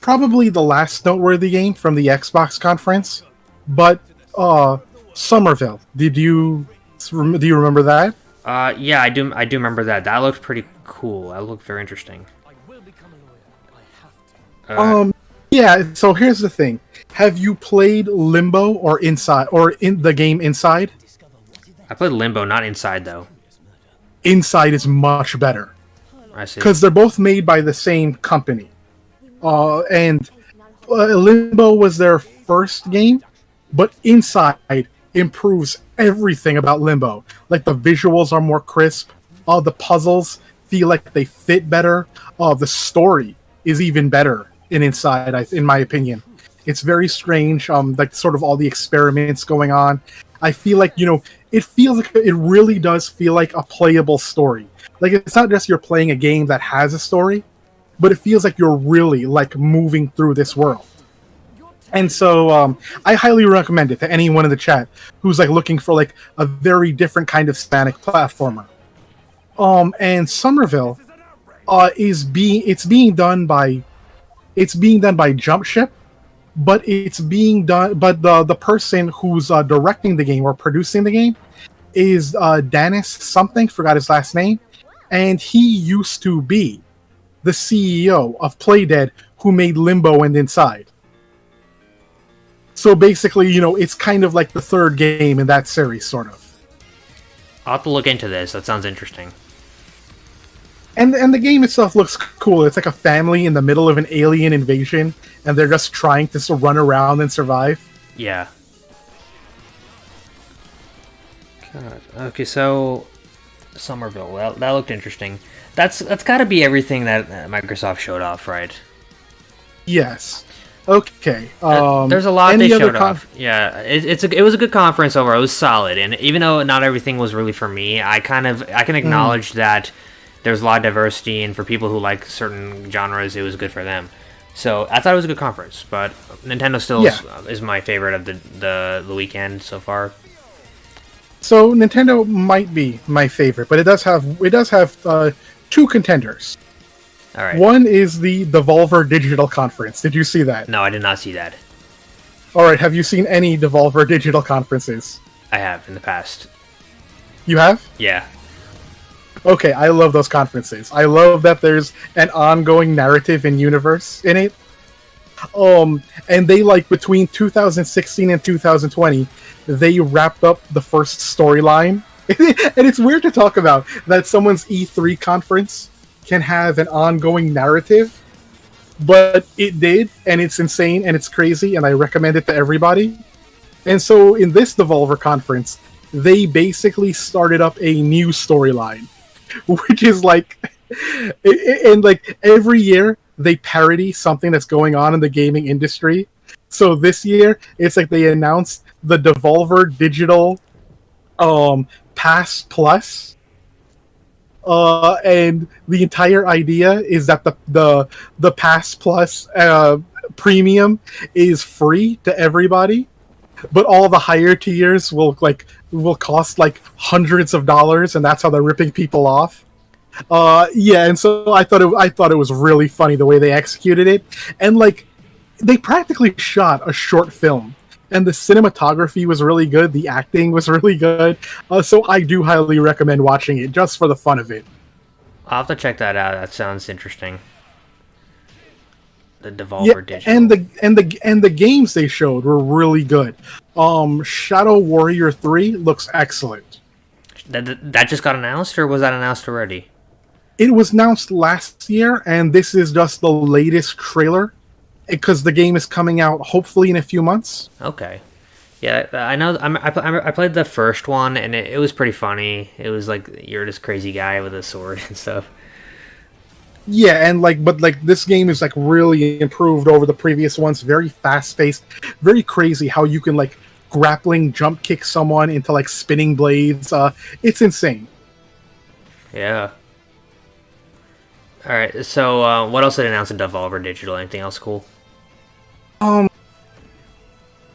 probably the last noteworthy game from the Xbox conference, but Somerville. Do you remember that? Yeah, I do remember that. That looked pretty cool. That looked very interesting. Yeah, so here's the thing. Have you played Limbo or Inside, or in the game Inside? I played Limbo, not Inside, though. Inside is much better. I see. Because they're both made by the same company. And Limbo was their first game, but Inside improves everything about Limbo. Like, the visuals are more crisp. The puzzles feel like they fit better. The story is even better in Inside, in my opinion. It's very strange, like sort of all the experiments going on. I feel like, it feels like it really does feel like a playable story. Like, it's not just you're playing a game that has a story, but it feels like you're really like moving through this world. And so I highly recommend it to anyone in the chat who's like looking for like a very different kind of Hispanic platformer. And Somerville it's being done by Jump Ship, but it's being done. But the person who's directing the game or producing the game is Dennis something. Forgot his last name, and he used to be the CEO of Playdead, who made Limbo and Inside. So basically, it's kind of like the third game in that series, sort of. I'll have to look into this. That sounds interesting. And the game itself looks cool. It's like a family in the middle of an alien invasion, and they're just trying to run around and survive. Yeah. God. Okay, so Somerville. Well, that looked interesting. That's got to be everything that Microsoft showed off, right? Yes. Okay. There's a lot they showed off. Yeah, it was a good conference overall. It was solid, and even though not everything was really for me, I can acknowledge that there's a lot of diversity, and for people who like certain genres, it was good for them. So I thought it was a good conference, but Nintendo still is my favorite of the weekend so far. So Nintendo might be my favorite, but it does have two contenders. All right. One is the Devolver Digital conference. Did you see that? No, I did not see that. All right. Have you seen any Devolver Digital conferences? I have in the past. You have? Yeah. Okay, I love those conferences. I love that there's an ongoing narrative and universe in it. And they between 2016 and 2020, they wrapped up the first storyline. And it's weird to talk about that someone's E3 conference can have an ongoing narrative, but it did, and it's insane and it's crazy, and I recommend it to everybody. And so in this Devolver conference, they basically started up a new storyline, which is and every year they parody something that's going on in the gaming industry. So this year, it's like they announced the Devolver Digital Pass Plus. And the entire idea is that the Pass Plus premium is free to everybody, but all the higher tiers will cost like hundreds of dollars, and that's how they're ripping people off. Yeah, and so I thought it was really funny the way they executed it, and like they practically shot a short film. And the cinematography was really good. The acting was really good. So I do highly recommend watching it just for the fun of it. I'll have to check that out. That sounds interesting. The Devolver Digital. And the games they showed were really good. Shadow Warrior 3 looks excellent. That just got announced, or was that announced already? It was announced last year, and this is just the latest trailer. Because the game is coming out hopefully in a few months. Okay. Yeah, I know. I played the first one, and it was pretty funny. It was like you're this crazy guy with a sword and stuff. Yeah, and but this game is like really improved over the previous ones. Very fast paced, very crazy how you can like grappling jump kick someone into like spinning blades. It's insane. Yeah. All right. So, what else did they announce in Devolver Digital? Anything else cool?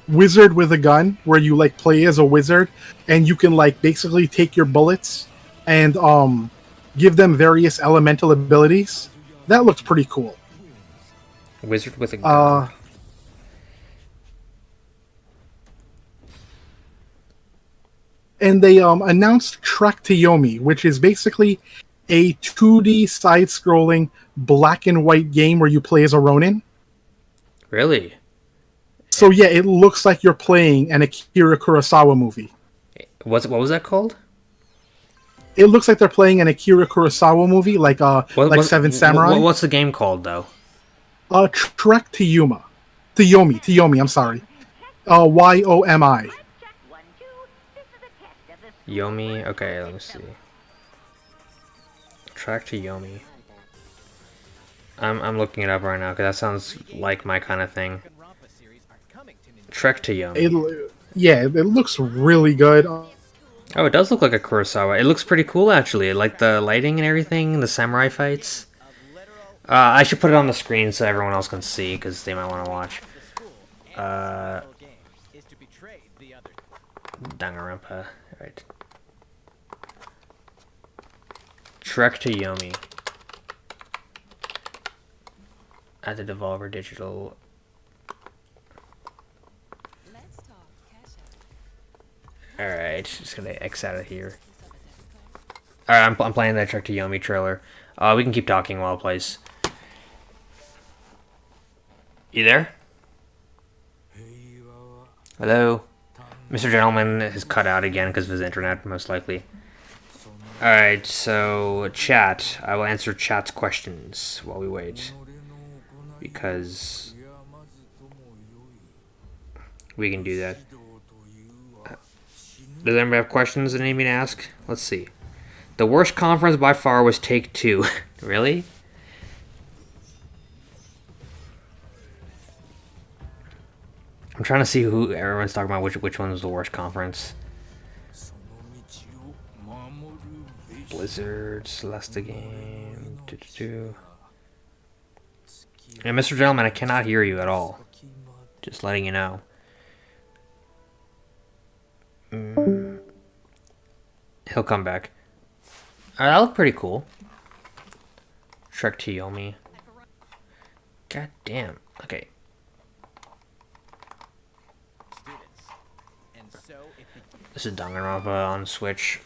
Wizard with a gun, where you like play as a wizard, and you can like basically take your bullets and give them various elemental abilities. That looks pretty cool. Wizard with a gun. And they announced Trek to Yomi, which is basically a 2D side-scrolling black and white game where you play as a Ronin. Really? So yeah, it looks like you're playing an Akira Kurosawa movie. What was that called? It looks like they're playing an Akira Kurosawa movie, like Seven Samurai. What's the game called though? Trek to Yomi. I'm sorry. Yomi. Yomi. Okay, let me see. Trek to Yomi. I'm looking it up right now because that sounds like my kind of thing. Trek to Yomi. It looks really good. Oh, it does look like a Kurosawa. It looks pretty cool, actually. Like the lighting and everything, the samurai fights. I should put it on the screen so everyone else can see, because they might want to watch. Danganronpa. Right. Trek to Yomi. At the Devolver Digital. Alright, just gonna X out of here. Alright, I'm playing that Trek to Yomi trailer. We can keep talking while it plays. You there? Hello? Mr. Gentleman has cut out again because of his internet, most likely. Alright, so chat. I will answer chat's questions while we wait. Because we can do that. Does anybody have questions that need me to ask? Let's see. The worst conference by far was Take-Two. Really? I'm trying to see who everyone's talking about, which one was the worst conference. Blizzard, Celeste game. And Mr. Gentleman, I cannot hear you at all. Just letting you know. He'll come back. That looked pretty cool. Trek to Yomi. God damn. Okay. This is Danganronpa on Switch.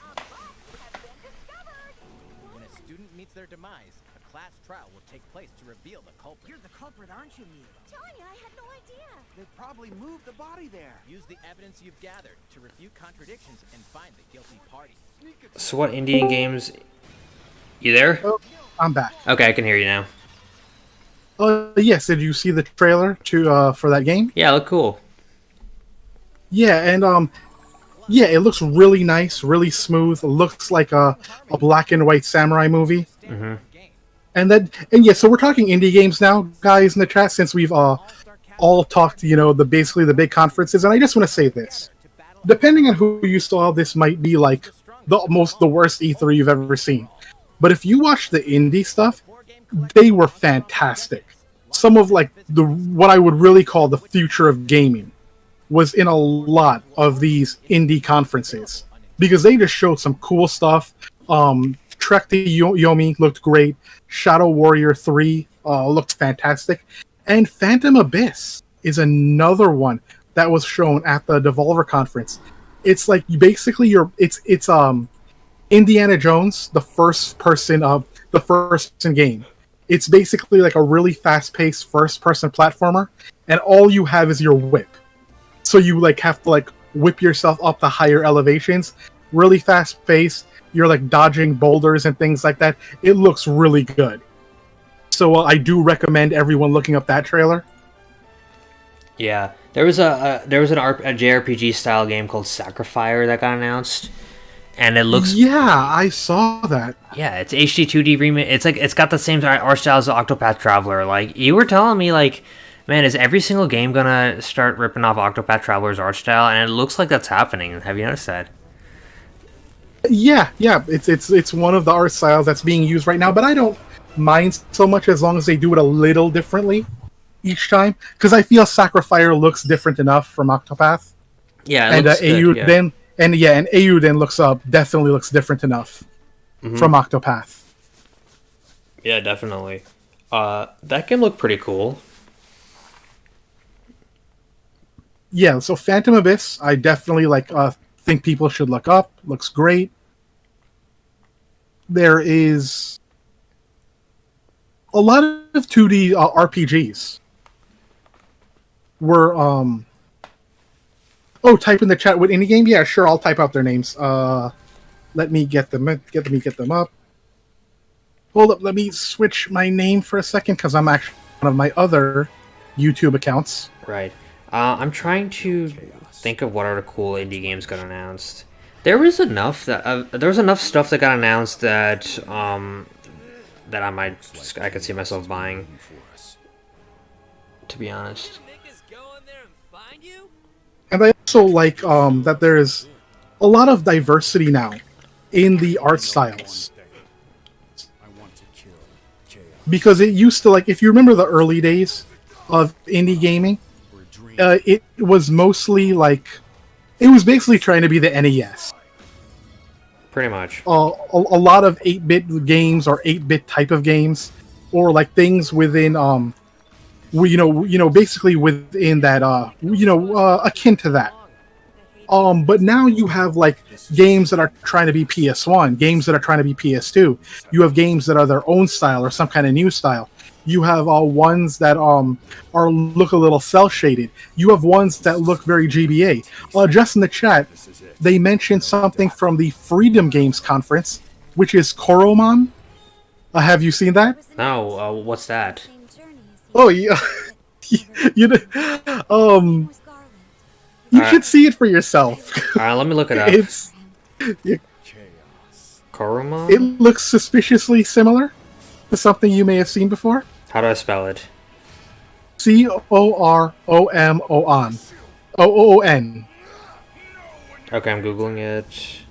When a student meets their demise, a class trial will take place to reveal the culprit. You're the culprit, aren't you, Mia? Tanya, I had no idea. They probably moved the body there. Use the evidence you've gathered to refute contradictions and find the guilty party. So what Indian games... You there? Oh, I'm back. Okay, I can hear you now. Yes, did you see the trailer for that game? Yeah, it looked cool. Yeah, and yeah, it looks really nice, really smooth. It looks like a black and white samurai movie. Mm-hmm. And yeah, so we're talking indie games now, guys, in the chat, since we've all talked, basically the big conferences. And I just want to say this: depending on who you saw, this might be like the worst E3 you've ever seen. But if you watch the indie stuff, they were fantastic. Some of like what I would really call the future of gaming was in a lot of these indie conferences, because they just showed some cool stuff. Trek to Yomi looked great. Shadow Warrior 3 looked fantastic. And Phantom Abyss is another one that was shown at the Devolver conference. It's like basically it's Indiana Jones, the first person game. It's basically like a really fast-paced first-person platformer, and all you have is your whip. So you like have to like whip yourself up to higher elevations. Really fast-paced. You're like dodging boulders and things like that. It looks really good. So I do recommend everyone looking up that trailer. Yeah, there was a JRPG style game called Sacrifier that got announced, and it looks I saw that. Yeah, it's HD 2D remake. It's got the same art style as Octopath Traveler. Like you were telling me, like, man, is every single game gonna start ripping off Octopath Traveler's art style? And it looks like that's happening. Have you noticed that? Yeah, it's one of the art styles that's being used right now, but I don't mind so much as long as they do it a little differently each time, because I feel Sacrifier looks different enough from Octopath. Yeah, and Eiyuden, and Eiyuden definitely looks different enough from Octopath. Yeah, definitely. That game looked pretty cool. Yeah, so Phantom Abyss, I definitely think people should look up. Looks great. There is a lot of 2D RPGs. Type in the chat with indie game. Yeah, sure. I'll type out their names. Let me get them up. Hold up. Let me switch my name for a second because I'm actually one of my other YouTube accounts. Right. I'm trying to think of what other cool indie games got announced. There was enough stuff that got announced that I could see myself buying. To be honest. And I also like that there is a lot of diversity now in the art styles. Because it used to, if you remember the early days of indie gaming, it was mostly it was basically trying to be the NES. Pretty much. A lot of 8-bit games or 8-bit type of games, or things within basically within that akin to that. But now you have games that are trying to be PS1, games that are trying to be PS2. You have games that are their own style or some kind of new style. You have ones that look a little cel shaded. You have ones that look very GBA. Just in the chat, they mentioned something from the Freedom Games conference, which is Koromon. Have you seen that? No. What's that? Oh yeah. You should see it for yourself. Alright, let me look it up. Koromon? It looks suspiciously similar to something you may have seen before. How do I spell it? Koromon. OON. Okay, I'm googling it.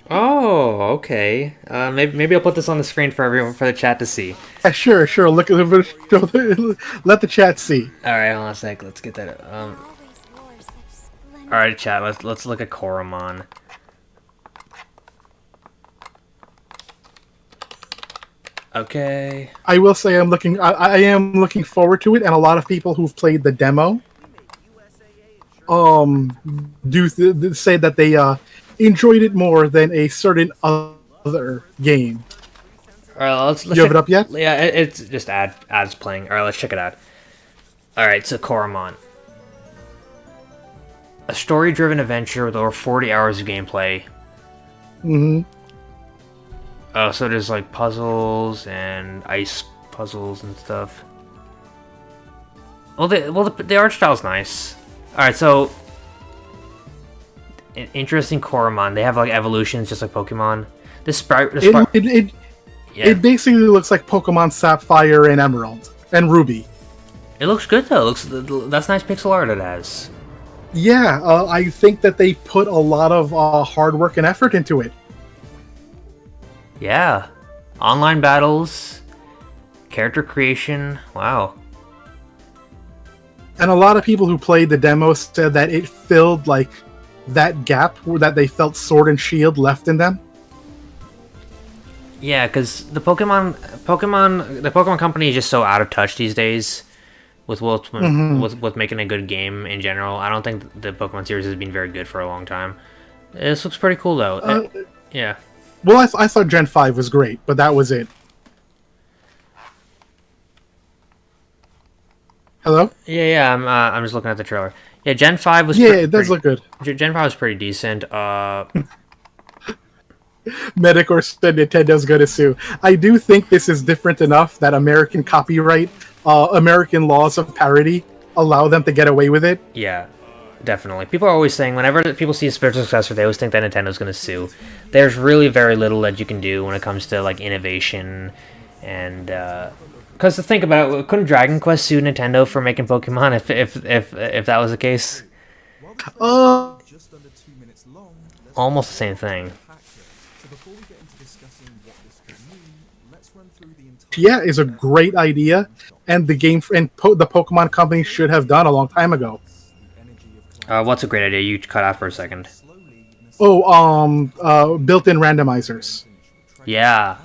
Oh, okay. Maybe I'll put this on the screen for everyone, for the chat to see. Yeah, sure. Look at the let the chat see. All right, hold on a sec. Let's get that. All right, chat. Let's look at Koromon. Okay. I will say I am looking forward to it, and a lot of people who've played the demo say that they enjoyed it more than a certain other game. All right, let's you have it up yet? Yeah, it's just ads playing. All right, let's check it out. All right, so Koromon, a story-driven adventure with over 40 hours of gameplay. Mm-hmm. Oh, so there's puzzles and ice puzzles and stuff. Well, the art style's nice. All right, so an interesting Koromon. They have evolutions just like Pokemon. Yeah, It basically looks like Pokemon Sapphire and Emerald and Ruby. it looks good though. That's nice pixel art it has. Yeah, I think that they put a lot of hard work and effort into it. Yeah, online battles, character creation. Wow. And a lot of people who played the demo said that it filled like that gap that they felt Sword and Shield left in them. Yeah, because the Pokemon company is just so out of touch these days with with making a good game in general. I don't think the Pokemon series has been very good for a long time. This looks pretty cool though. Yeah. Well, I thought Gen 5 was great, but that was it. Hello? Yeah. I'm just looking at the trailer. Yeah, Gen 5 was. Yeah, it does look good. Gen 5 was pretty decent. Medicor said Nintendo's going to sue. I do think this is different enough that American copyright, American laws of parody allow them to get away with it. Yeah, definitely. People are always saying whenever people see a spiritual successor, they always think that Nintendo's going to sue. There's really very little that you can do when it comes to like innovation, and because to think about it, couldn't Dragon Quest sue Nintendo for making Pokemon if that was the case? Almost the same thing. Yeah, is a great idea, and the game and the Pokemon company should have done a long time ago. What's a great idea? You cut out for a second. Built-in randomizers. Yeah.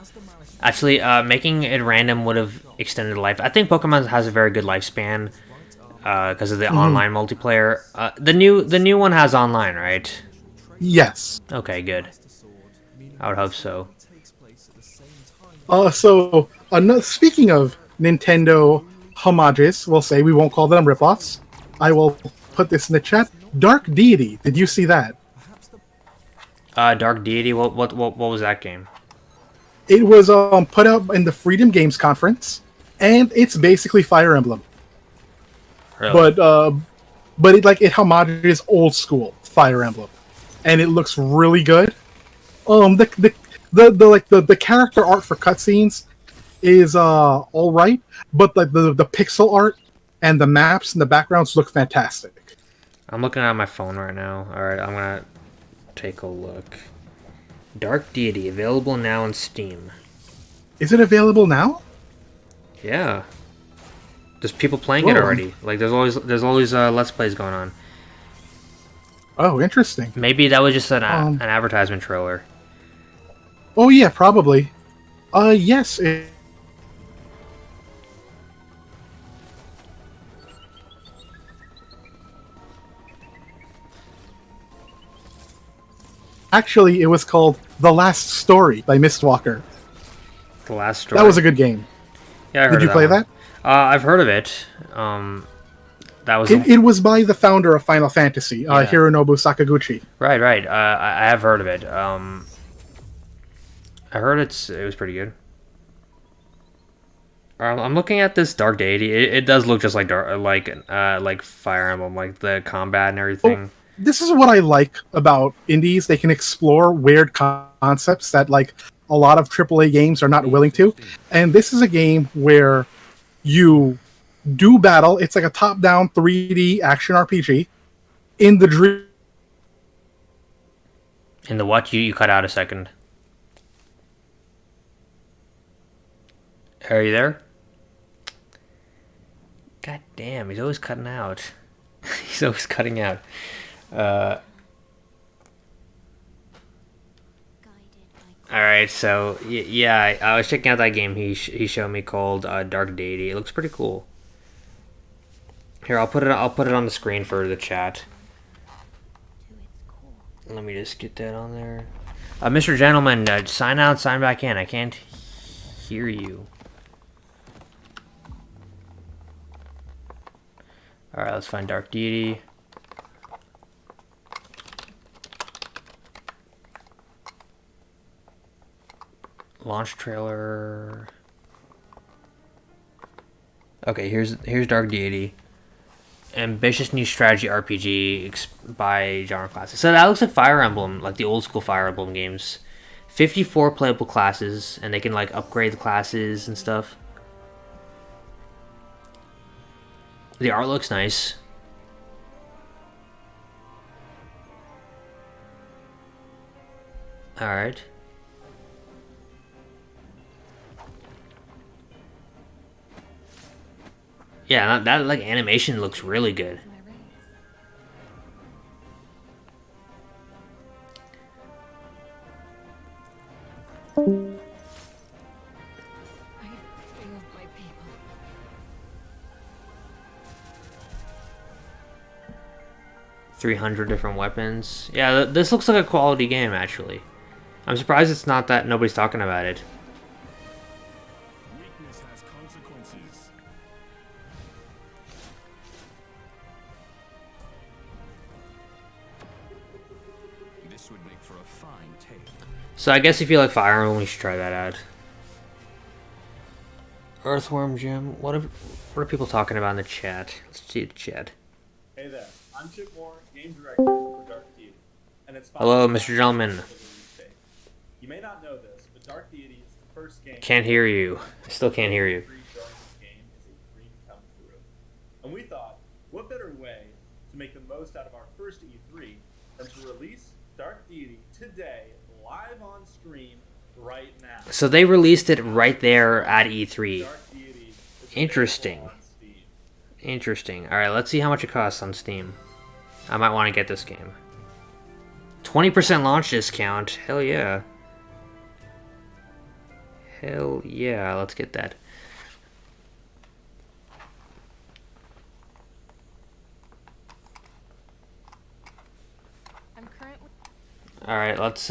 Actually, making it random would have extended the life. I think Pokemon has a very good lifespan because of the online multiplayer. The new one has online, right? Yes. Okay, good. I would hope so. Speaking of Nintendo homages, we'll say we won't call them ripoffs. I will put this in the chat. Dark Deity. Did you see that? Dark Deity. What was that game? It was put out in the Freedom Games Conference, and it's basically Fire Emblem. Really? But it homages old school Fire Emblem, and it looks really good. The character art for cutscenes is all right, but the pixel art and the maps and the backgrounds look fantastic. I'm looking at my phone right now. All right, I'm gonna take a look. Dark Deity available now on Steam. Is it available now? Yeah. There's people playing it already. Like there's always Let's Plays going on. Oh, interesting. Maybe that was just an advertisement trailer. Oh yeah, probably. Yes. Actually, it was called The Last Story by Mistwalker. The Last Story. That was a good game. Yeah, I heard Did you play that? I've heard of it. That was. It was by the founder of Final Fantasy, Hironobu Sakaguchi. Right. I have heard of it. I heard it was pretty good. I'm looking at this Dark Deity. It does look just like like Fire Emblem, like the combat and everything. Oh, this is what I like about indies. They can explore weird concepts that like a lot of AAA games are not willing to. And this is a game where you do battle. It's like a top-down 3D action RPG in the dream. In the what? You cut out a second. Are you there? God damn, he's always cutting out. He's always cutting out. Alright, so, yeah, I was checking out that game he showed me called Dark Deity. It looks pretty cool. Here, I'll put it on the screen for the chat. Let me just get that on there. Mr. Gentleman, sign out, sign back in. I can't hear you. Alright, let's find Dark Deity. Launch trailer. Okay, here's Dark Deity. Ambitious new strategy RPG by genre classic. So that looks like Fire Emblem, like the old school Fire Emblem games. 54 playable classes, and they can like upgrade the classes and stuff. The art looks nice. All right. Yeah, that like animation looks really good. I failed my people. 300 different weapons. Yeah, this looks like a quality game, actually. I'm surprised it's not that nobody's talking about it. Weakness has consequences. This would make for a fine take. So I guess if you like Fire Emblem, you should try that out. Earthworm Gem. What are people talking about in the chat? Let's see the chat. Hey there, I'm Chip Moore, game director for Dark Deity, and it's Hello, Mr. Gentleman. You may not know this, but Dark Deity is the first game. Can't hear you. I still can't hear you. During this game is a dream come true, and we thought, what better way to make the most out of our first E3 than to release Dark Deity today, live on stream, right now. So they released it right there at E3. Dark Deity is Interesting. available on Steam. Interesting. Alright, let's see how much it costs on Steam. I might want to get this game. 20% launch discount. Hell yeah. Hell yeah, let's get that. I'm currently Alright, let's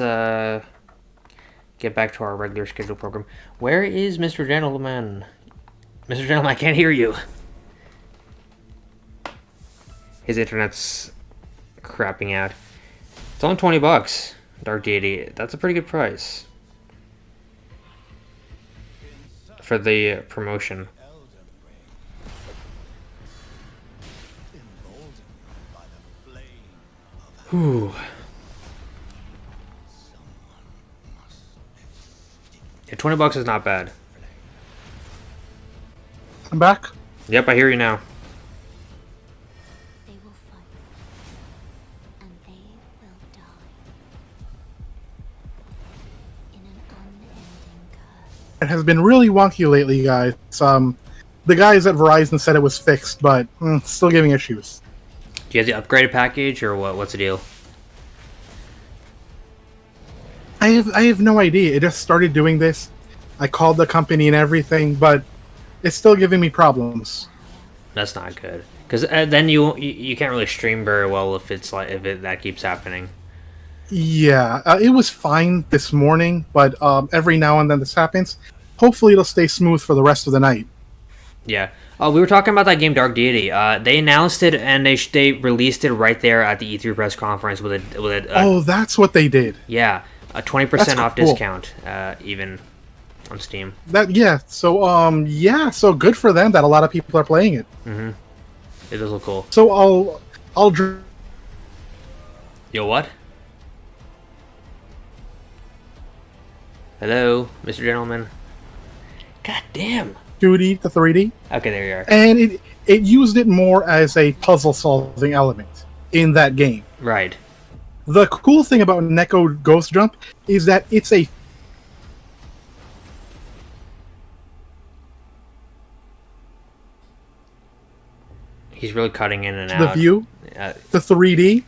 get back to our regular schedule program. Where is Mr. Gentleman? Mr. Gentleman, I can't hear you. His internet's crapping out. It's only 20 bucks. Dark Deity. That's a pretty good price. For the promotion. Whew. Yeah, 20 bucks is not bad. I'm back. Yep, I hear you now. they will fight. And they will die. In an unending curse. It has been really wonky lately, guys. The guys at Verizon said it was fixed, but still giving issues. Do you have the upgraded package or what? What's the deal? I have no idea. It just started doing this. I called the company and everything, but it's still giving me problems. That's not good. Because then you can't really stream very well if it's like that keeps happening. Yeah, it was fine this morning, but every now and then this happens. Hopefully, it'll stay smooth for the rest of the night. Yeah. Oh, we were talking about that game, Dark Deity. They announced it and they released it right there at the E3 press conference with a Oh, that's what they did. yeah, a 20% That's off cool. discount even on Steam. So good for them that a lot of people are playing it. Mm-hmm. It does look cool. So I'll dr- Yo, what? Hello, Mr. Gentleman. God damn. 2D to 3D, Okay, there you are. and it used it more as a puzzle solving element in that game. Right. The cool thing about Neko Ghost Jump is that it's a He's really cutting in and the out. view, the 3D,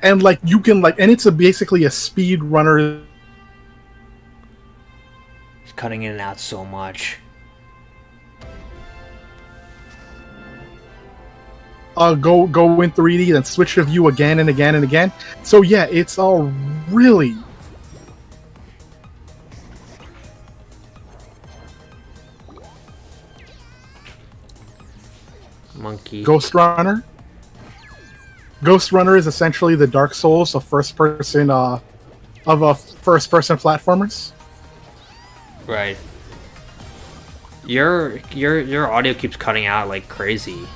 and like you can like, and it's basically a speed runner. He's cutting in and out so much. Go in 3D, then switch the view again and again and again. So yeah, it's all really Monkey. Ghost Runner. Ghost Runner is essentially the Dark Souls of first person platformers. Right. Your audio keeps cutting out like crazy.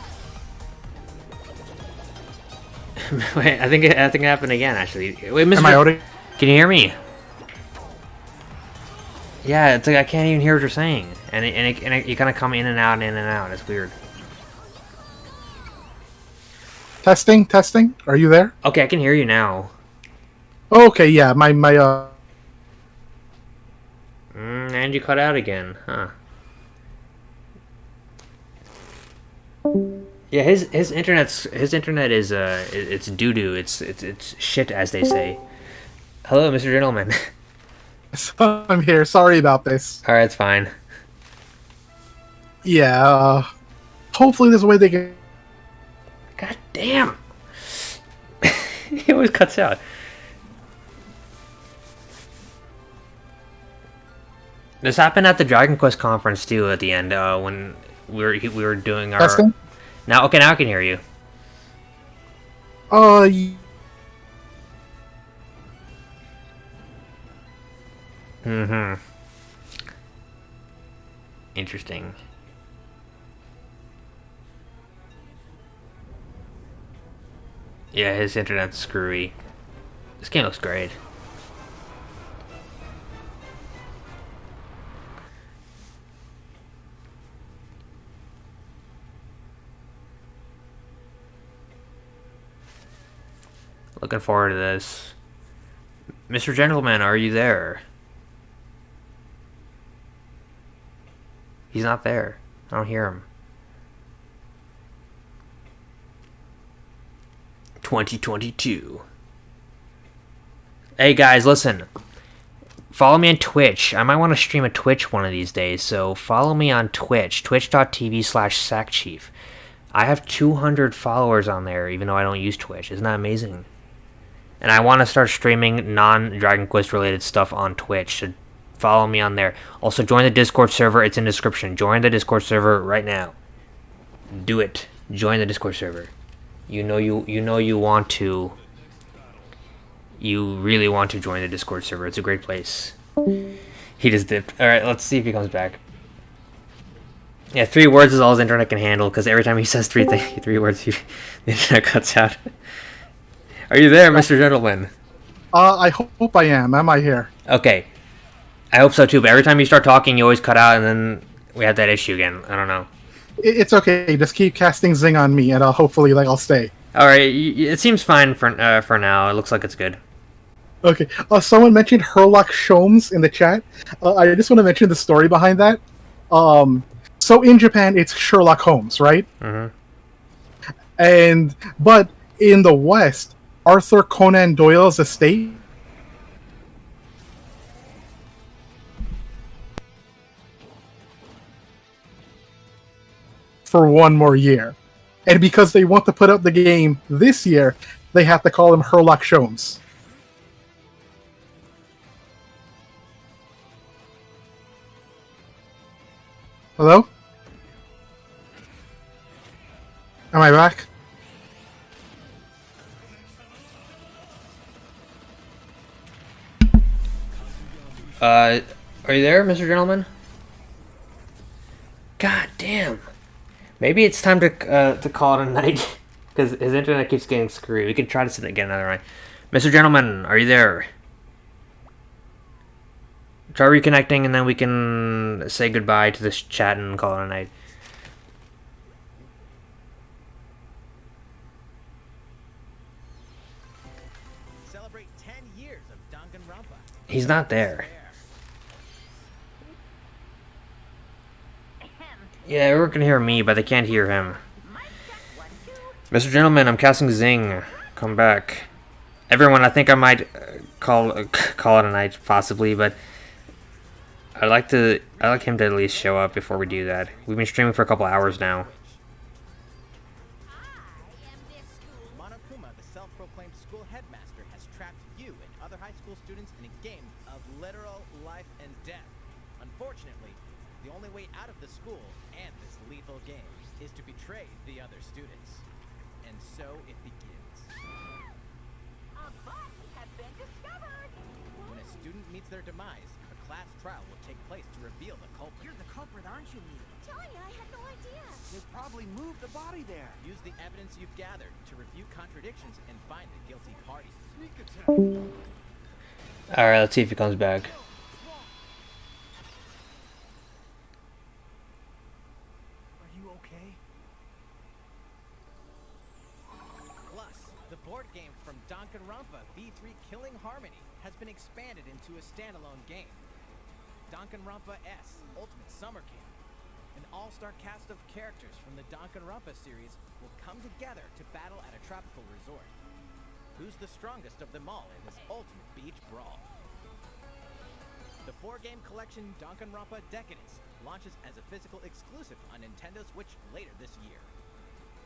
Wait, I think it happened again. Actually, wait, Mr. Am I audio? Can you hear me? Yeah, it's like I can't even hear what you're saying, and you kind of come in and out and in and out. It's weird. Testing, testing. Are you there? Okay, I can hear you now. Okay, yeah. My And you cut out again, huh? Yeah, his internet is it's doo doo. It's shit, as they say. Hello, Mr. Gentleman. I'm here. Sorry about this. All right, it's fine. Yeah. Hopefully, there's a way they can. God damn! He always cuts out. This happened at the Dragon Quest conference too. At the end, when we were doing our Testing. now. Okay, now I can hear you. Y- Mm-hmm. Interesting. Yeah, his internet's screwy. This game looks great. Looking forward to this. Mr. Gentleman, are you there? He's not there. I don't hear him. 2022. Hey guys, listen. Follow me on Twitch. I might want to stream a Twitch one of these days, so follow me on Twitch. Twitch.tv/sackchief. I have 200 followers on there, even though I don't use Twitch. Isn't that amazing? And I want to start streaming non-Dragon Quest related stuff on Twitch, so follow me on there. Also, join the Discord server. It's in the description. Join the Discord server right now. Do it. Join the Discord server. You know you want to. You really want to join the Discord server. It's a great place. He just dipped. Alright, let's see if he comes back. Yeah, 3 words is all his internet can handle, because every time he says three words, the internet cuts out. Are you there, Mr. Gentleman? I hope I am. Am I here? Okay. I hope so too, but every time you start talking, you always cut out, and then we have that issue again. I don't know. It's okay. Just keep casting Zing on me, and hopefully, I'll stay. Alright, it seems fine for now. It looks like it's good. Okay. Someone mentioned Herlock Sholmes in the chat. I just want to mention the story behind that. So in Japan, it's Sherlock Holmes, right? Mm-hmm. But in the West, Arthur Conan Doyle's estate for 1 more year. And because they want to put out the game this year, they have to call him Herlock Sholmes. Hello? Am I back? Are you there, Mr. Gentleman? God damn. Maybe it's time to call it a night, because his internet keeps getting screwed. We could try to get another night. Mr. Gentleman, are you there? Try reconnecting, and then we can say goodbye to this chat and call it a night. Celebrate 10 years of Danganronpa. He's not there. Yeah, everyone can hear me, but they can't hear him. Mr. Gentleman, I'm casting Zing. Come back. Everyone, I think I might call it a night, possibly, but I'd like him to at least show up before we do that. We've been streaming for a couple hours now. Monokuma, the self-proclaimed school headmaster, has trapped you and other high school students in a game of literal life and death. Unfortunately, the only way out of the school and this lethal game is to betray the other students. And so it begins. A body has been discovered! When a student meets their demise, a class trial will take place to reveal the culprit. You're the culprit, aren't you, Mia? Tanya, I had no idea. They probably moved the body there. Use the evidence you've gathered to refute contradictions and find the guilty party. Sneak attack. Alright, let's see if he comes back. okay? Plus, the board game from Danganronpa V3 Killing Harmony has been expanded into a standalone game. Danganronpa S Ultimate Summer Camp. An all-star cast of characters from the Danganronpa series will come together to battle at a tropical resort. Who's the strongest of them all in this ultimate beach brawl? The 4-game collection Danganronpa Decadence launches as a physical exclusive on Nintendo Switch later this year.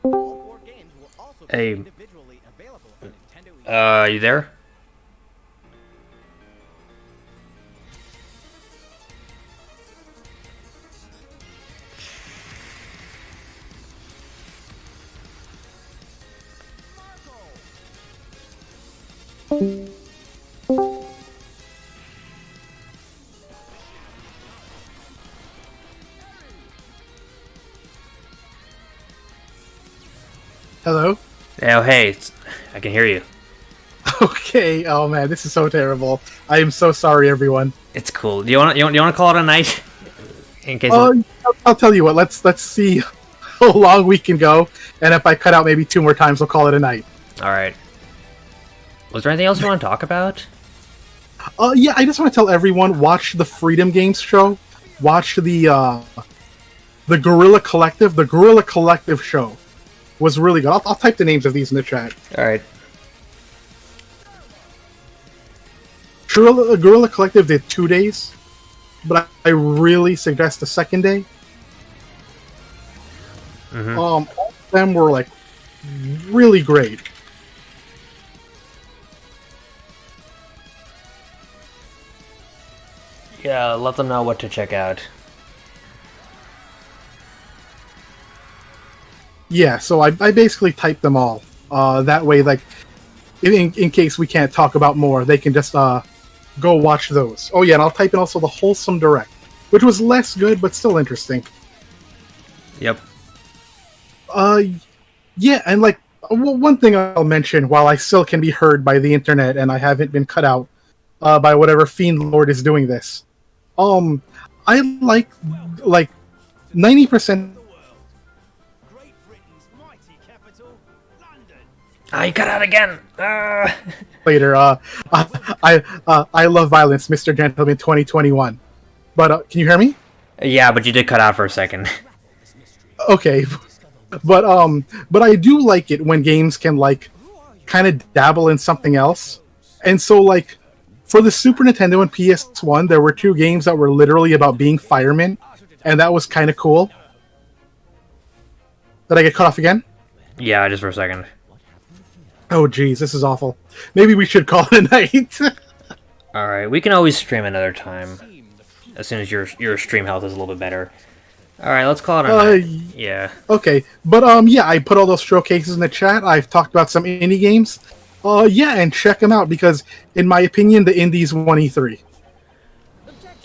All 4 games will also be Hey. individually available on Nintendo You there? Hello? Oh, hey, I can hear you. Okay. Oh man, this is so terrible. I am so sorry, everyone. It's cool. Do you want to call it a night? In case. I'll tell you what. Let's see how long we can go, and if I cut out maybe 2 more times, we'll call it a night. All right. Was there anything else you want to talk about? Yeah, I just want to tell everyone, watch the Freedom Games show. Watch the Guerrilla Collective. The Guerrilla Collective show was really good. I'll type the names of these in the chat. All right. Guerrilla Collective did 2 days, but I really suggest the second day. All of them were like really great. Yeah, let them know what to check out. Yeah, so I basically typed them all. That way, like, in case we can't talk about more, they can just go watch those. Oh yeah, and I'll type in also the Wholesome Direct, which was less good but still interesting. Yep. Yeah, and like one thing I'll mention, while I still can be heard by the internet and I haven't been cut out by whatever fiend lord is doing this, I like 90%. Great Britain's mighty capital, London. Ah, you cut out again. Later, I love violence, Mr. Gentleman 2021. But can you hear me? Yeah, but you did cut out for a second. Okay, but I do like it when games can like kind of dabble in something else. And so like for the Super Nintendo and PS1, there were 2 games that were literally about being firemen, and that was kind of cool. Did I get cut off again? Yeah, just for a second. Oh geez, this is awful. Maybe we should call it a night. All right, we can always stream another time as soon as your stream health is a little bit better. All right, let's call it a night. Yeah. Okay, but yeah, I put all those showcases in the chat. I've talked about some indie games. Yeah, and check them out because, in my opinion, the indies won E3.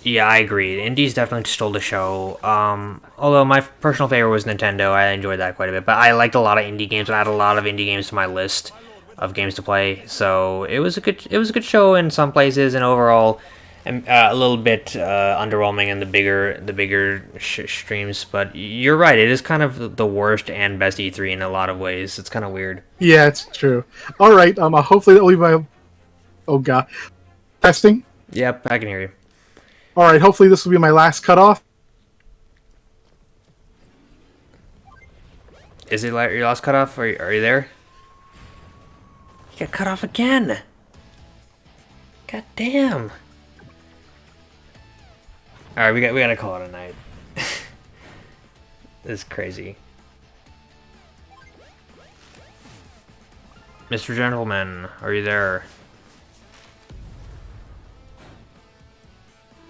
Yeah, I agree. Indies definitely stole the show. Although my personal favorite was Nintendo, I enjoyed that quite a bit. But I liked a lot of indie games, and I had a lot of indie games to my list of games to play. So it was a good show in some places, and overall, a little bit underwhelming in the bigger streams. But you're right, it is kind of the worst and best E3 in a lot of ways. It's kind of weird. Yeah, it's true. All right, hopefully that'll be my. Oh god, testing. Yep, I can hear you. All right, hopefully this will be my last cutoff. Is it your last cutoff? Are you there? You got cut off again. God damn. All right, we gotta call it a night. This is crazy. Mr. Gentleman, are you there?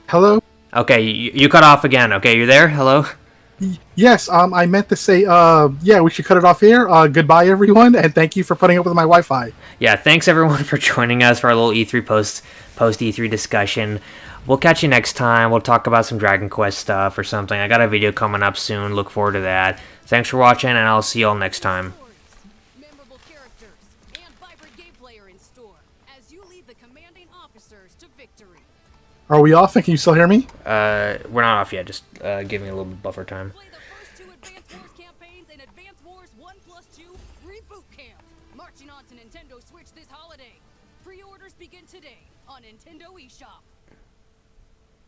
Hello. Okay, you cut off again. Okay, you're there? Hello? Yes, I meant to say, yeah, we should cut it off here. Goodbye, everyone, and thank you for putting up with my Wi-Fi. Yeah, thanks everyone for joining us for our little E3 post E3 discussion. We'll catch you next time. We'll talk about some Dragon Quest stuff or something. I got a video coming up soon. Look forward to that. Thanks for watching, and I'll see you all next time. Memorable characters and vibrant gameplay are in store as you lead the commanding officers to victory. Are we off? And can you still hear me? We're not off yet. Just give me a little buffer time. Play the first 2 Advance Wars campaigns Boot Camp, marching on to Nintendo Switch this holiday. Pre-orders begin today on Nintendo eShop.